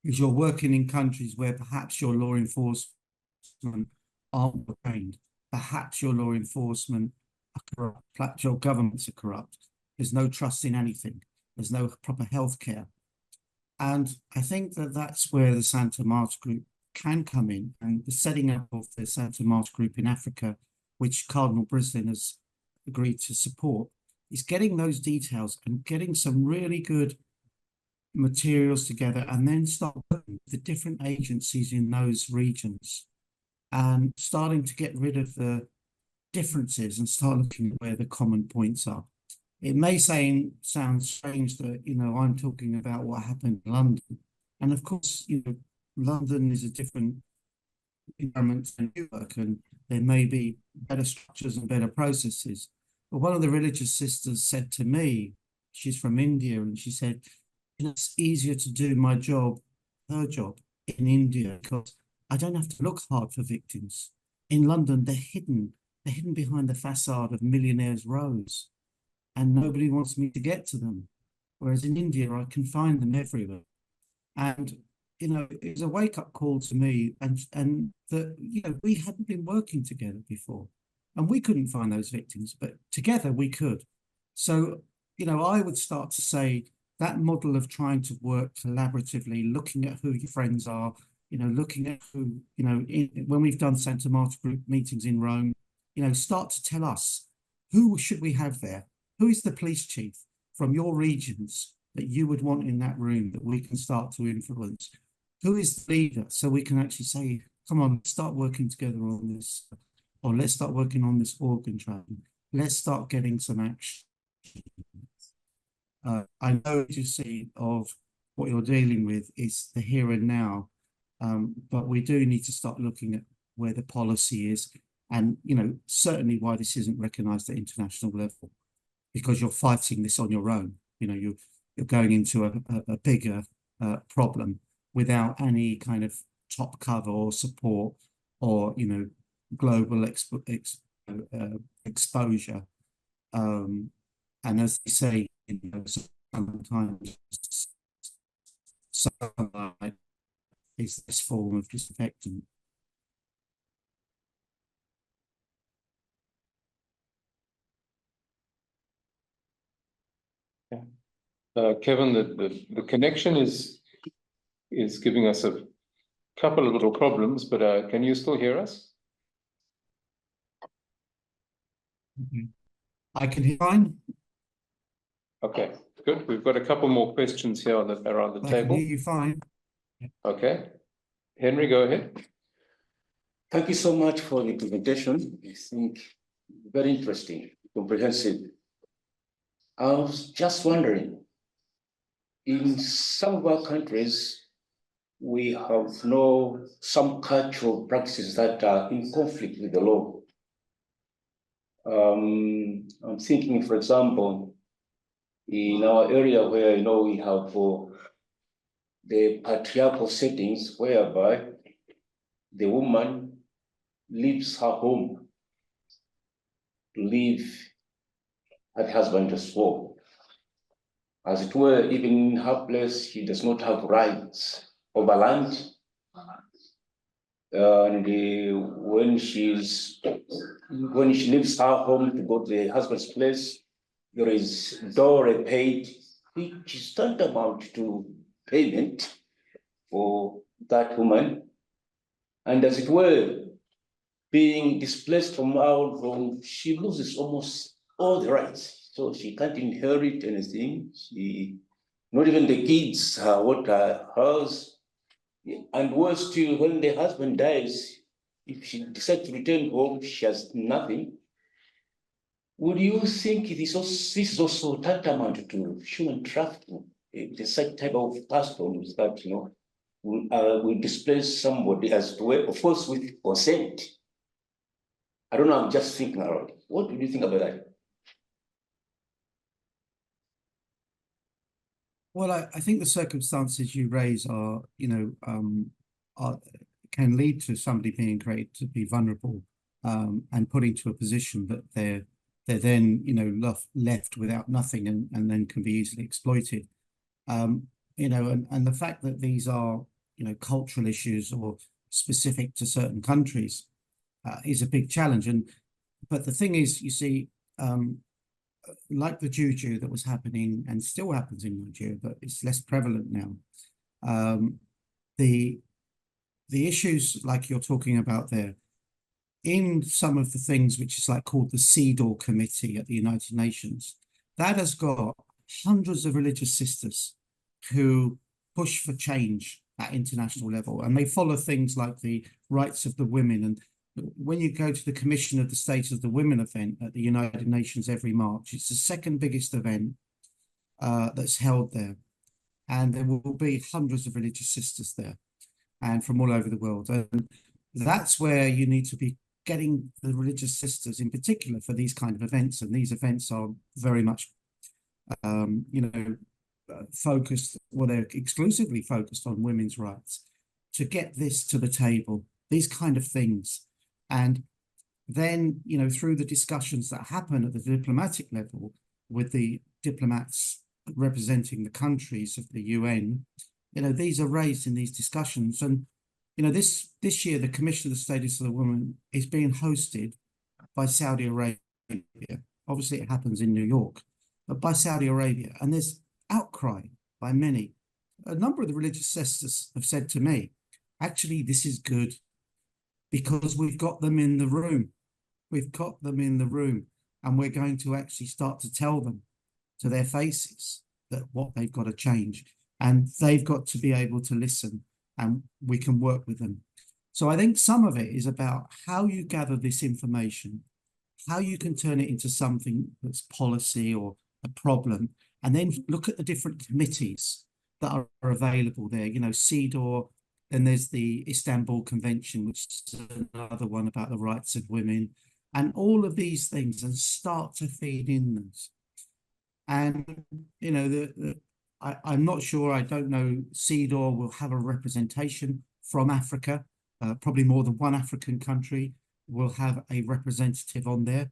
is you're working in countries where perhaps your law enforcement aren't trained, perhaps your law enforcement are corrupt, perhaps your governments are corrupt. There's no trust in anything. There's no proper healthcare. And I think that that's where the Santa Marta Group can come in, and the setting up of the Santa Marta Group in Africa, which Cardinal Brislin has agreed to support, is getting those details and getting some really good materials together, and then start working with the different agencies in those regions and starting to get rid of the differences and start looking at where the common points are. It may sound strange that, you know, I'm talking about what happened in London. And of course, you know, London is a different environment than New York, and there may be better structures and better processes. But one of the religious sisters said to me, she's from India, and she said, it's easier to do my job, her job, in India, because I don't have to look hard for victims. In London, they're hidden behind the facade of millionaires' rows, and nobody wants me to get to them. Whereas in India, I can find them everywhere. And, you know, it was a wake-up call to me, and that, you know, we hadn't been working together before, and we couldn't find those victims, but together we could. So, you know, I would start to say that model of trying to work collaboratively, looking at who your friends are, you know, looking at who, you know, when we've done Santa Marta Group meetings in Rome, you know, start to tell us, who should we have there? Who is the police chief from your regions that you would want in that room that we can start to influence? Who is the leader? So we can actually say, come on, let's start working together on this, or let's start working on this organ trafficking. Let's start getting some action. I know you see of what you're dealing with is the here and now, but we do need to start looking at where the policy is, and, you know, certainly why this isn't recognised at international level, because you're fighting this on your own. You know, you're going into a bigger problem without any kind of top cover or support or, you know, global exposure. And as they say, you know, sometimes sunlight is this form of disinfectant. Kevin, the connection is giving us a couple of little problems, but can you still hear us? I can hear fine. Okay, good. We've got a couple more questions here around the I table. can hear you fine. Okay. Henry, go ahead. Thank you so much for the presentation. I think very interesting, comprehensive. I was just wondering, in some of our countries, we have some cultural practices that are in conflict with the law. I'm thinking, for example, in our area where we have the patriarchal settings whereby the woman leaves her home to live at husband's well. As it were, even in her place, she does not have rights over land. And when she leaves her home to go to the husband's place, there is dowry paid, which is tantamount to payment for that woman. And as it were, being displaced from our home, she loses almost all the rights. So she can't inherit anything. Not even the kids are what are hers. And worse still, when the husband dies, if she decides to return home, she has nothing. Would you think this is also tantamount to human trafficking? The same type of customs that will displace somebody as to where, of course, with consent. I don't know, I'm just thinking around. What do you think about that? Well, I think the circumstances you raise are, can lead to somebody being created to be vulnerable and put into a position that they're then, left without nothing and then can be easily exploited. And the fact that these are, cultural issues or specific to certain countries is a big challenge. But the thing is, you see, like the juju that was happening and still happens in Nigeria, but it's less prevalent now. The issues like you're talking about there, in some of the things which is called the CEDAW Committee at the United Nations, that has got hundreds of religious sisters who push for change at international level, and they follow things like the rights of the women. And when you go to the Commission of the Status of the Women event at the United Nations every March, it's the second biggest event that's held there. And there will be hundreds of religious sisters there and from all over the world. And that's where you need to be getting the religious sisters in particular for these kind of events. And these events are very much, focused, well, they're exclusively focused on women's rights, to get this to the table, these kind of things. And then, through the discussions that happen at the diplomatic level with the diplomats representing the countries of the UN, these are raised in these discussions. And, this year, the Commission of the Status of the Woman is being hosted by Saudi Arabia. Obviously, it happens in New York, but by Saudi Arabia. And there's outcry by many. A number of the religious sisters have said to me, actually, this is good because we've got them in the room. We've got them in the room, and we're going to actually start to tell them to their faces that what they've got to change, and they've got to be able to listen, and we can work with them. So I think some of it is about how you gather this information, how you can turn it into something that's policy or a problem, and then look at the different committees that are available there. CEDAW, then there's the Istanbul Convention, which is another one about the rights of women, and all of these things, and start to feed in those. And, I'm not sure, I don't know, CEDAW will have a representation from Africa, probably more than one African country will have a representative on there,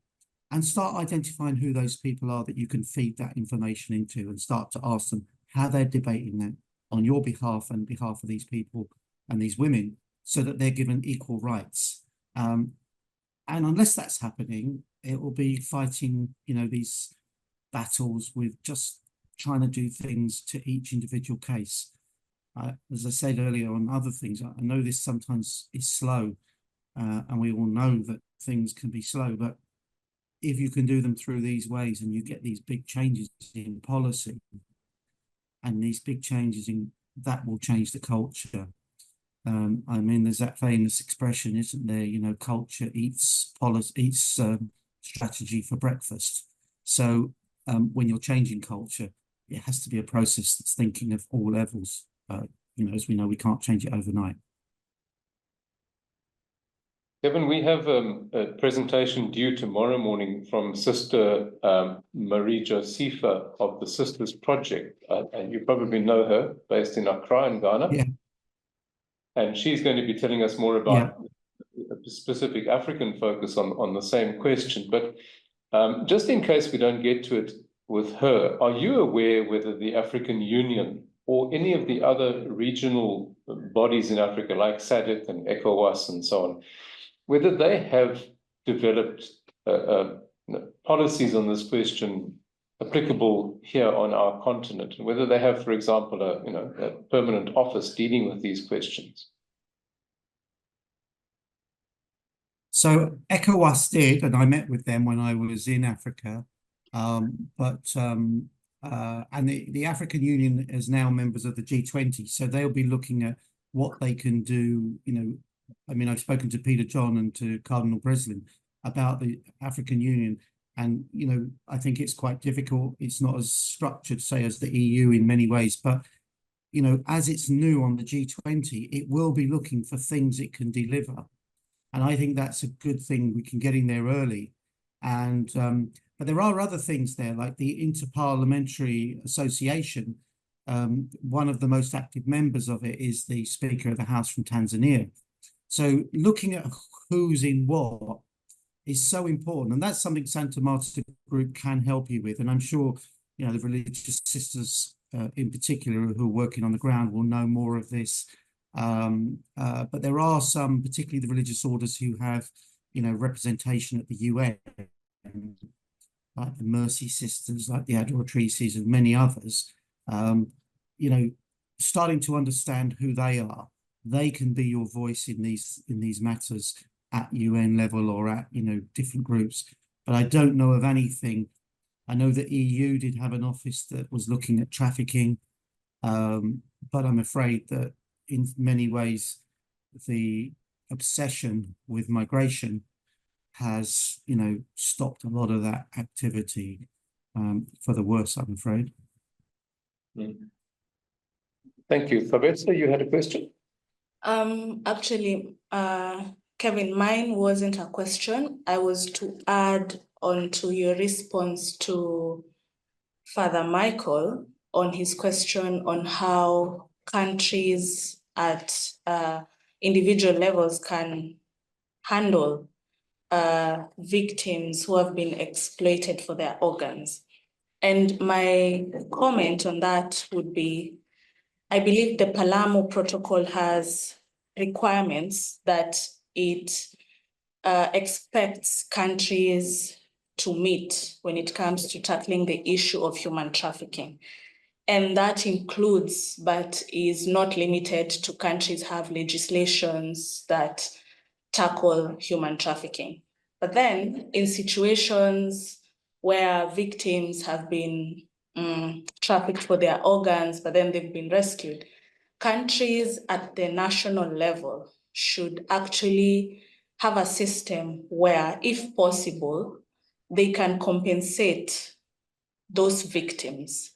and start identifying who those people are that you can feed that information into, and start to ask them how they're debating that on your behalf and behalf of these people and these women, so that they're given equal rights. And unless that's happening, it will be fighting, these battles with just trying to do things to each individual case. As I said earlier on other things, I know this sometimes is slow, and we all know that things can be slow, but if you can do them through these ways and you get these big changes in policy and these big changes in that, will change the culture. There's that famous expression, isn't there? Culture eats strategy for breakfast. So when you're changing culture, it has to be a process that's thinking of all levels. as we know, we can't change it overnight. Kevin, we have a presentation due tomorrow morning from Sister Marie Josepha of the Sisters Project. And you probably know her, based in Accra in Ghana. Yeah. And she's going to be telling us more about a specific African focus on the same question. But just in case we don't get to it with her, are you aware whether the African Union or any of the other regional bodies in Africa, like SADC and ECOWAS and so on, whether they have developed policies on this question applicable here on our continent, and whether they have, for example, a permanent office dealing with these questions? So ECOWAS did, and I met with them when I was in Africa. And the African Union is now members of the G20, so they'll be looking at what they can do. I mean, I've spoken to Peter John and to Cardinal Breslin about the African Union, and I think it's quite difficult. It's not as structured, say, as the EU in many ways, but as it's new on the G20, it will be looking for things it can deliver. And I think that's a good thing. We can get in there early. And but there are other things there, like the Interparliamentary Association. One of the most active members of it is the Speaker of the House from Tanzania. So looking at who's in what is so important. And that's something Santa Marta Group can help you with. And I'm sure, the religious sisters in particular who are working on the ground will know more of this. But there are some, particularly the religious orders, who have, representation at the UN, like the Mercy Sisters, like the Adoratrices, and many others. Starting to understand who they are, they can be your voice in these matters at UN level or at different groups. But I don't know of anything. I know the EU did have an office that was looking at trafficking, but I'm afraid that in many ways, the obsession with migration has, stopped a lot of that activity for the worse, I'm afraid. Thank you. Fabrizio, you had a question? Actually, Kevin, mine wasn't a question. I was to add on to your response to Father Michael on his question on how countries at individual levels can handle victims who have been exploited for their organs. And my comment on that would be, I believe the Palermo Protocol has requirements that it expects countries to meet when it comes to tackling the issue of human trafficking. And that includes, but is not limited to, countries have legislations that tackle human trafficking. But then in situations where victims have been trafficked for their organs, but then they've been rescued, countries at the national level should actually have a system where, if possible, they can compensate those victims.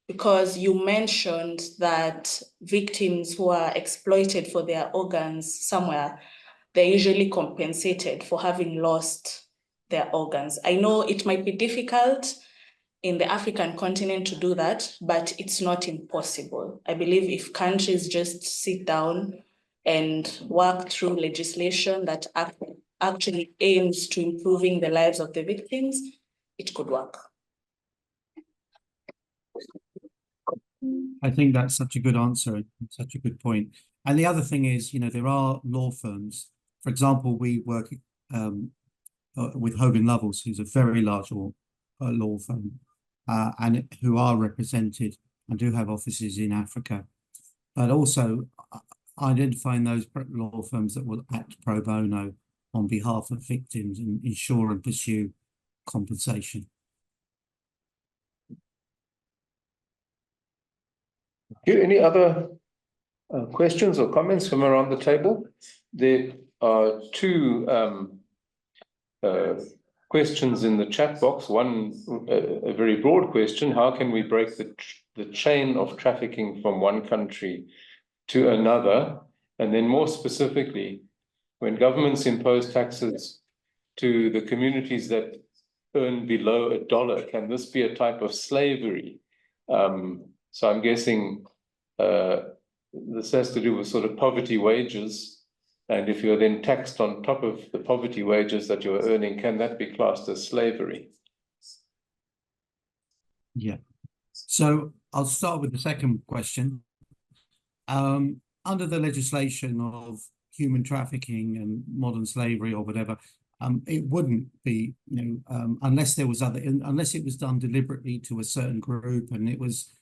Because you mentioned that victims who are exploited for their organs somewhere, they're usually compensated for having lost their organs. I know it might be difficult in the African continent to do that, but it's not impossible. I believe if countries just sit down and work through legislation that actually aims to improving the lives of the victims, it could work. I think that's such a good answer, such a good point. And the other thing is, there are law firms. For example, we work with Hogan Lovells, who's a very large law firm, and who are represented and do have offices in Africa. But also identifying those law firms that will act pro bono on behalf of victims and ensure and pursue compensation. Any other questions or comments from around the table? There are two questions in the chat box. One, a very broad question: how can we break the chain of trafficking from one country to another? And then more specifically, when governments impose taxes to the communities that earn below $1, can this be a type of slavery? So I'm guessing this has to do with sort of poverty wages. And if you're then taxed on top of the poverty wages that you're earning, can that be classed as slavery? Yeah. So I'll start with the second question. Under the legislation of human trafficking and modern slavery or whatever, it wouldn't be, unless there was unless it was done deliberately to a certain group and it was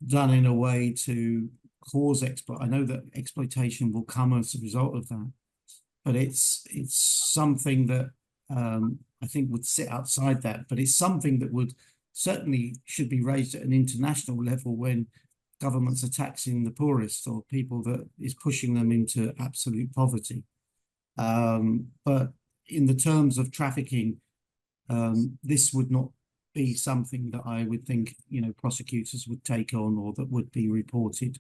done in a way to cause exploit. I know that exploitation will come as a result of that, but it's something that I think would sit outside that. But it's something that would certainly should be raised at an international level when governments are taxing the poorest or people that is pushing them into absolute poverty. But in the terms of trafficking, this would not be something that I would think, prosecutors would take on or that would be reported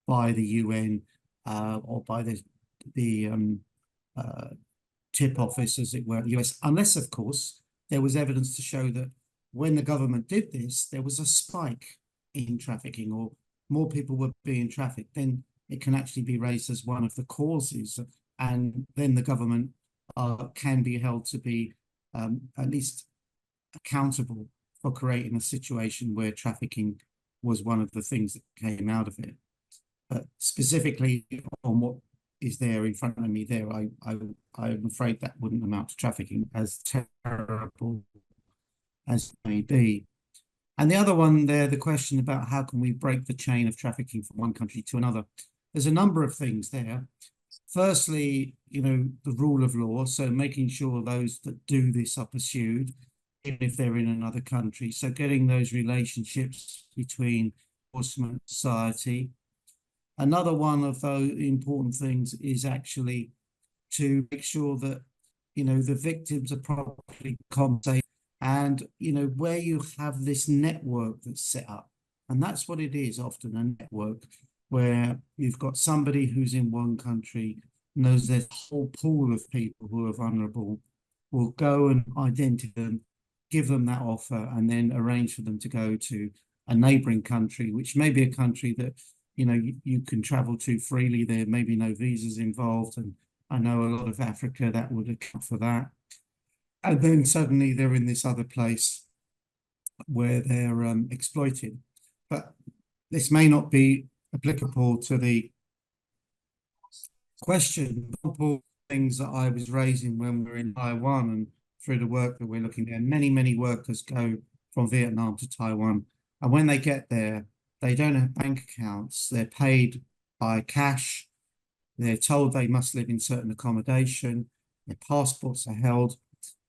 by the UN or by the tip office, as it were, US, unless, of course, there was evidence to show that when the government did this, there was a spike in trafficking or more people were being trafficked, then it can actually be raised as one of the causes. And then the government can be held to be at least accountable for creating a situation where trafficking was one of the things that came out of it. But specifically on what is there in front of me there, I'm afraid that wouldn't amount to trafficking, as terrible as it may be. And the other one there, the question about how can we break the chain of trafficking from one country to another. There's a number of things there. Firstly, the rule of law, so making sure those that do this are pursued, even if they're in another country. So getting those relationships between enforcement and society. Another one of those important things is actually to make sure that, the victims are properly compensated. And, where you have this network that's set up, and that's what it is often, a network where you've got somebody who's in one country, knows there's a whole pool of people who are vulnerable, will go and identify them, give them that offer, and then arrange for them to go to a neighboring country, which may be a country that, you can travel to freely. There may be no visas involved. And I know a lot of Africa that would account for that. And then suddenly they're in this other place where they're exploited. But this may not be applicable to the question. Multiple things that I was raising when we were in Taiwan and through the work that we're looking at, many workers go from Vietnam to Taiwan. And when they get there, they don't have bank accounts. They're paid by cash. They're told they must live in certain accommodation. Their passports are held.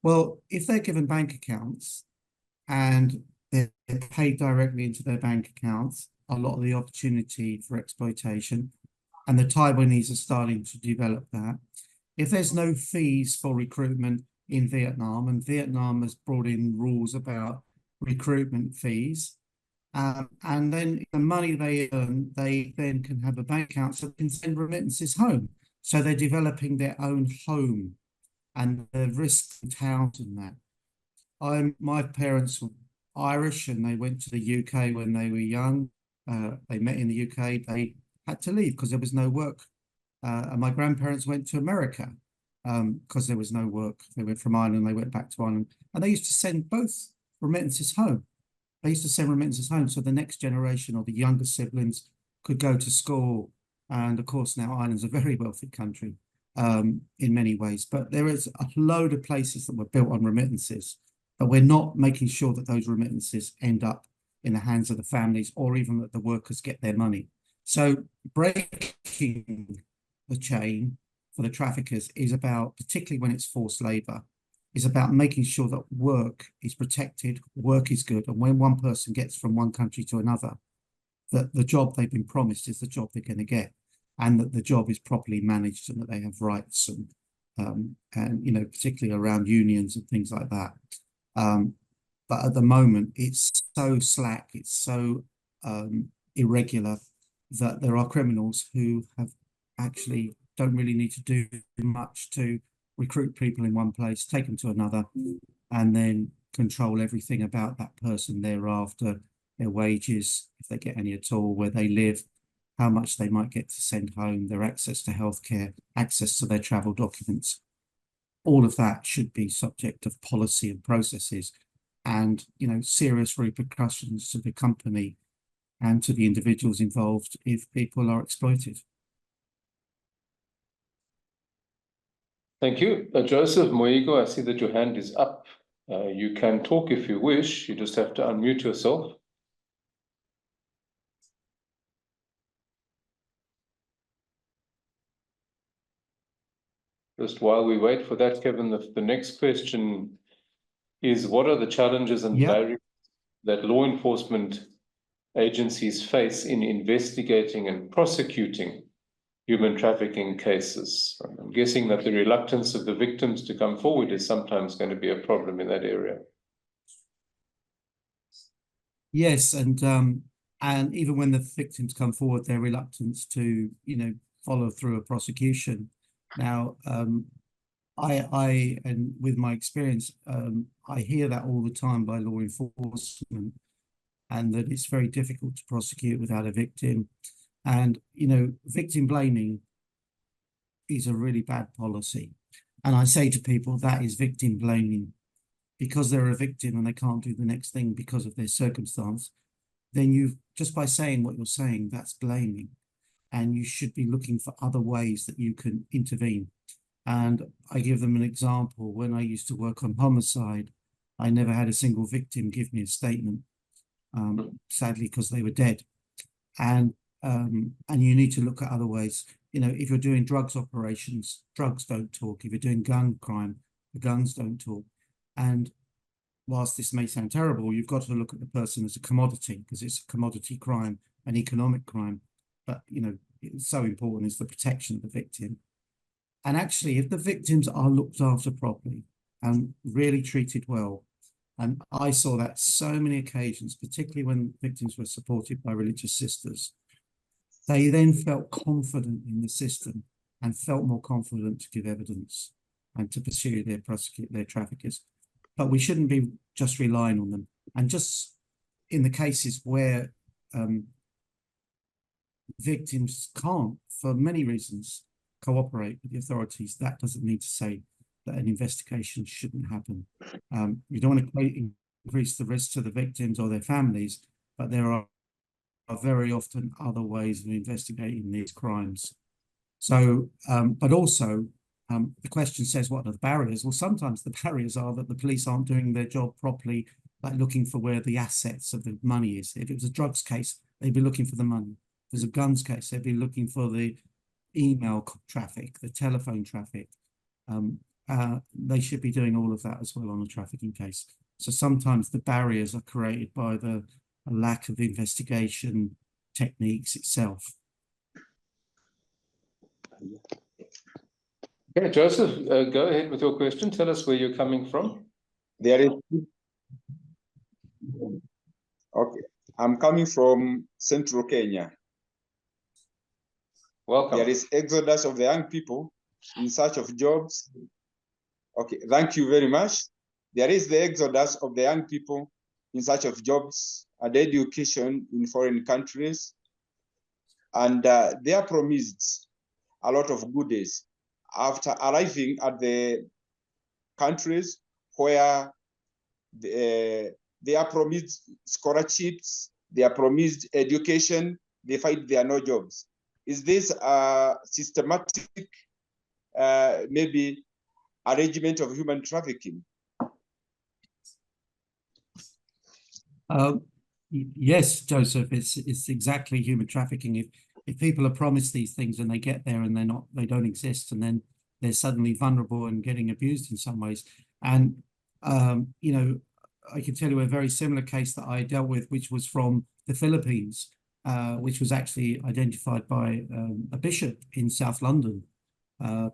Well, if they're given bank accounts and they're paid directly into their bank accounts, a lot of the opportunity for exploitation, and the Taiwanese are starting to develop that. If there's no fees for recruitment in Vietnam, and Vietnam has brought in rules about recruitment fees, and then the money they earn, they then can have a bank account so they can send remittances home. So they're developing their own home. And the risk involved in that. My parents were Irish and they went to the UK when they were young. They met in the UK. They had to leave because there was no work. And my grandparents went to America because there was no work. They went from Ireland, they went back to Ireland. And they used to send both remittances home. They used to send remittances home so the next generation or the younger siblings could go to school. And of course, now Ireland's a very wealthy country. In many ways, but there is a load of places that were built on remittances, but we're not making sure that those remittances end up in the hands of the families or even that the workers get their money. So breaking the chain for the traffickers is about, particularly when it's forced labor, is about making sure that work is protected, work is good, and when one person gets from one country to another, that the job they've been promised is the job they're going to get. And that the job is properly managed and that they have rights and particularly around unions and things like that. But at the moment, it's so slack, it's so irregular that there are criminals who have actually don't really need to do much to recruit people in one place, take them to another, and then control everything about that person thereafter, their wages, if they get any at all, where they live, how much they might get to send home, their access to healthcare, access to their travel documents. All of that should be subject of policy and processes and, you know, serious repercussions to the company and to the individuals involved if people are exploited. Thank you. Joseph Moigo, I see that your hand is up. You can talk if you wish. You just have to unmute yourself. Just while we wait for that, Kevin, the next question is, what are the challenges and barriers that law enforcement agencies face in investigating and prosecuting human trafficking cases? I'm guessing that the reluctance of the victims to come forward is sometimes going to be a problem in that area. Yes, and even when the victims come forward, their reluctance to, you know, follow through a prosecution. Now, I and with my experience, I hear that all the time by law enforcement, and that it's very difficult to prosecute without a victim. And, you know, victim blaming is a really bad policy. And I say to people, that is victim blaming. Because they're a victim and they can't do the next thing because of their circumstance, then you, just by saying what you're saying, that's blaming. And you should be looking for other ways that you can intervene. And I give them an example. When I used to work on homicide, I never had a single victim give me a statement, sadly, because they were dead. And you need to look at other ways. You know, if you're doing drugs operations, drugs don't talk. If you're doing gun crime, the guns don't talk. And whilst this may sound terrible, you've got to look at the person as a commodity, because it's a commodity crime, an economic crime. But, you know, it's so important is the protection of the victim. And actually, if the victims are looked after properly and really treated well, and I saw that so many occasions, particularly when victims were supported by religious sisters, they then felt confident in the system and felt more confident to give evidence and to pursue their traffickers. But we shouldn't be just relying on them. And just in the cases where victims can't, for many reasons, cooperate with the authorities, that doesn't mean to say that an investigation shouldn't happen. You don't want to increase the risk to the victims or their families, but there are very often other ways of investigating these crimes. So, but also, the question says, what are the barriers? Well, sometimes the barriers are that the police aren't doing their job properly, like looking for where the assets of the money is. If it was a drugs case, they'd be looking for the money. If there's a guns case, they'd be looking for the email traffic, the telephone traffic. They should be doing all of that as well on a trafficking case. So sometimes the barriers are created by the lack of investigation techniques itself. Okay, Joseph, go ahead with your question. Tell us where you're coming from. There is. Okay, I'm coming from Central Kenya. Welcome. There is exodus of the young people in search of jobs. Okay, thank you very much. There is the exodus of the young people in search of jobs and education in foreign countries. And they are promised a lot of goodies after arriving at the countries where they are promised scholarships, they are promised education, they find there are no jobs. Is this a systematic, maybe arrangement of human trafficking? Yes, Joseph, it's exactly human trafficking. If people are promised these things and they get there and they don't exist, and then they're suddenly vulnerable and getting abused in some ways. And you know, I can tell you a very similar case that I dealt with, which was from the Philippines, which was actually identified by a bishop in South London,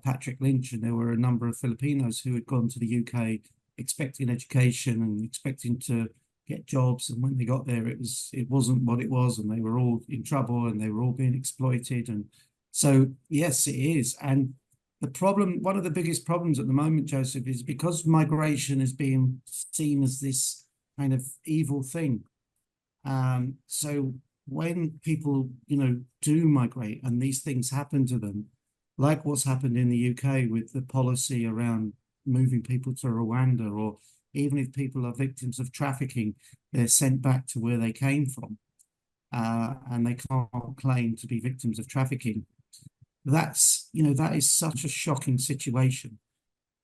Patrick Lynch, and there were a number of Filipinos who had gone to the UK expecting education and expecting to get jobs, and when they got there, it wasn't what it was, and they were all in trouble, and they were all being exploited. And so, yes, it is. And the problem, one of the biggest problems at the moment, Joseph, is because migration is being seen as this kind of evil thing. So when people, do migrate and these things happen to them, like what's happened in the UK with the policy around moving people to Rwanda, or even if people are victims of trafficking, they're sent back to where they came from, and they can't claim to be victims of trafficking. That is such a shocking situation,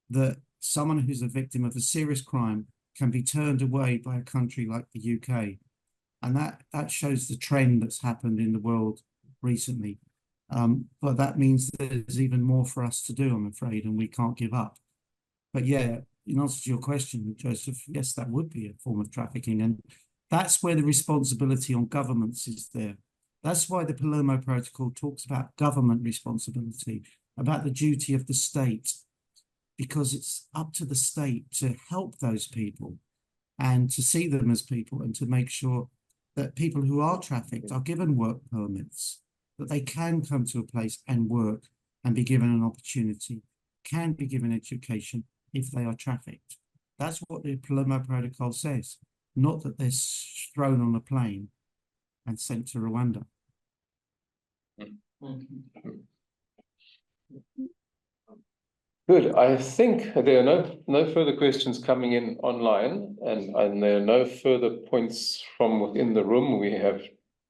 that someone who's a victim of a serious crime can be turned away by a country like the UK. And that shows the trend that's happened in the world recently. But that means there's even more for us to do, I'm afraid, and we can't give up. But yeah, in answer to your question, Joseph, yes, that would be a form of trafficking. And that's where the responsibility on governments is there. That's why the Palermo Protocol talks about government responsibility, about the duty of the state, because it's up to the state to help those people and to see them as people, and to make sure that people who are trafficked are given work permits, that they can come to a place and work and be given an opportunity, can be given education if they are trafficked. That's what the Palermo Protocol says, not that they're thrown on a plane and sent to Rwanda. Good. I think there are no further questions coming in online, and there are no further points from within the room. We have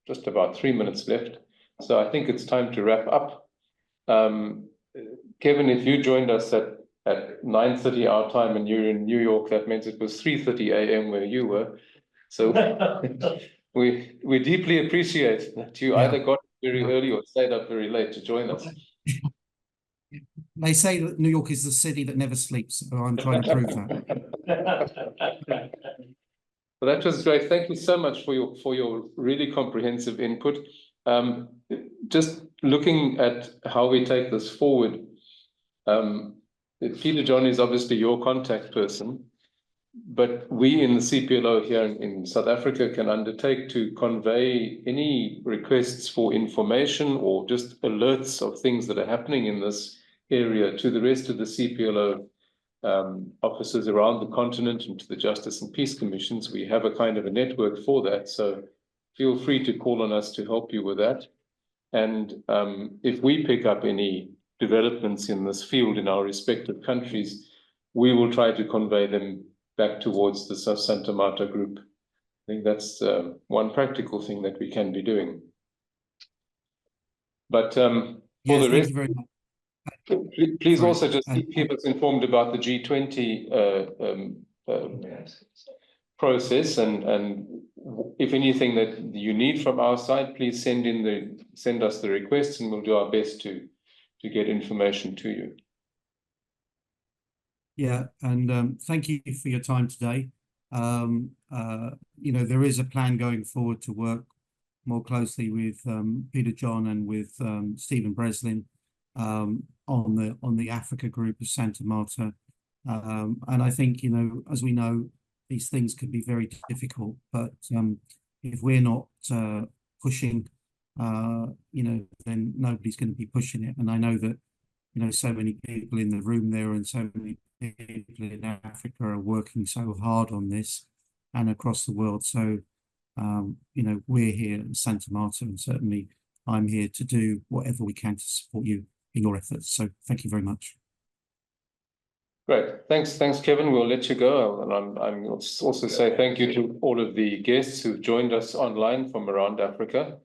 just about 3 minutes left, so I think it's time to wrap up. Kevin, if you joined us at 9:30 our time and you're in New York, that means it was 3:30 a.m. where you were. So we deeply appreciate that you either got very early or stayed up very late to join us. They say that New York is the city that never sleeps, so I'm trying to prove that. Well, that was great. Thank you so much for your really comprehensive input. Just looking at how we take this forward, Peter John is obviously your contact person, but we in the CPLO here in South Africa can undertake to convey any requests for information or just alerts of things that are happening in this area to the rest of the CPLO officers around the continent and to the Justice and Peace Commissions. We have a kind of a network for that, so feel free to call on us to help you with that. And if we pick up any developments in this field in our respective countries, we will try to convey them back towards the Santa Marta group. I think that's one practical thing that we can be doing. But for the rest, thank you very much. Please also just keep us informed about the G20 process, and if anything that you need from our side, please send us the requests, and we'll do our best to get information to you. Yeah, and thank you for your time today. There is a plan going forward to work more closely with Peter John and with Stephen Breslin on the Africa group of Santa Marta. And I think, as we know, these things can be very difficult, but if we're not pushing, then nobody's going to be pushing it. And I know that, so many people in the room there and so many people in Africa are working so hard on this and across the world. So, we're here at Santa Marta, and certainly I'm here to do whatever we can to support you in your efforts. So thank you very much. Great. Thanks, Kevin. We'll let you go. And I'm also say thank you to all of the guests who've joined us online from around Africa.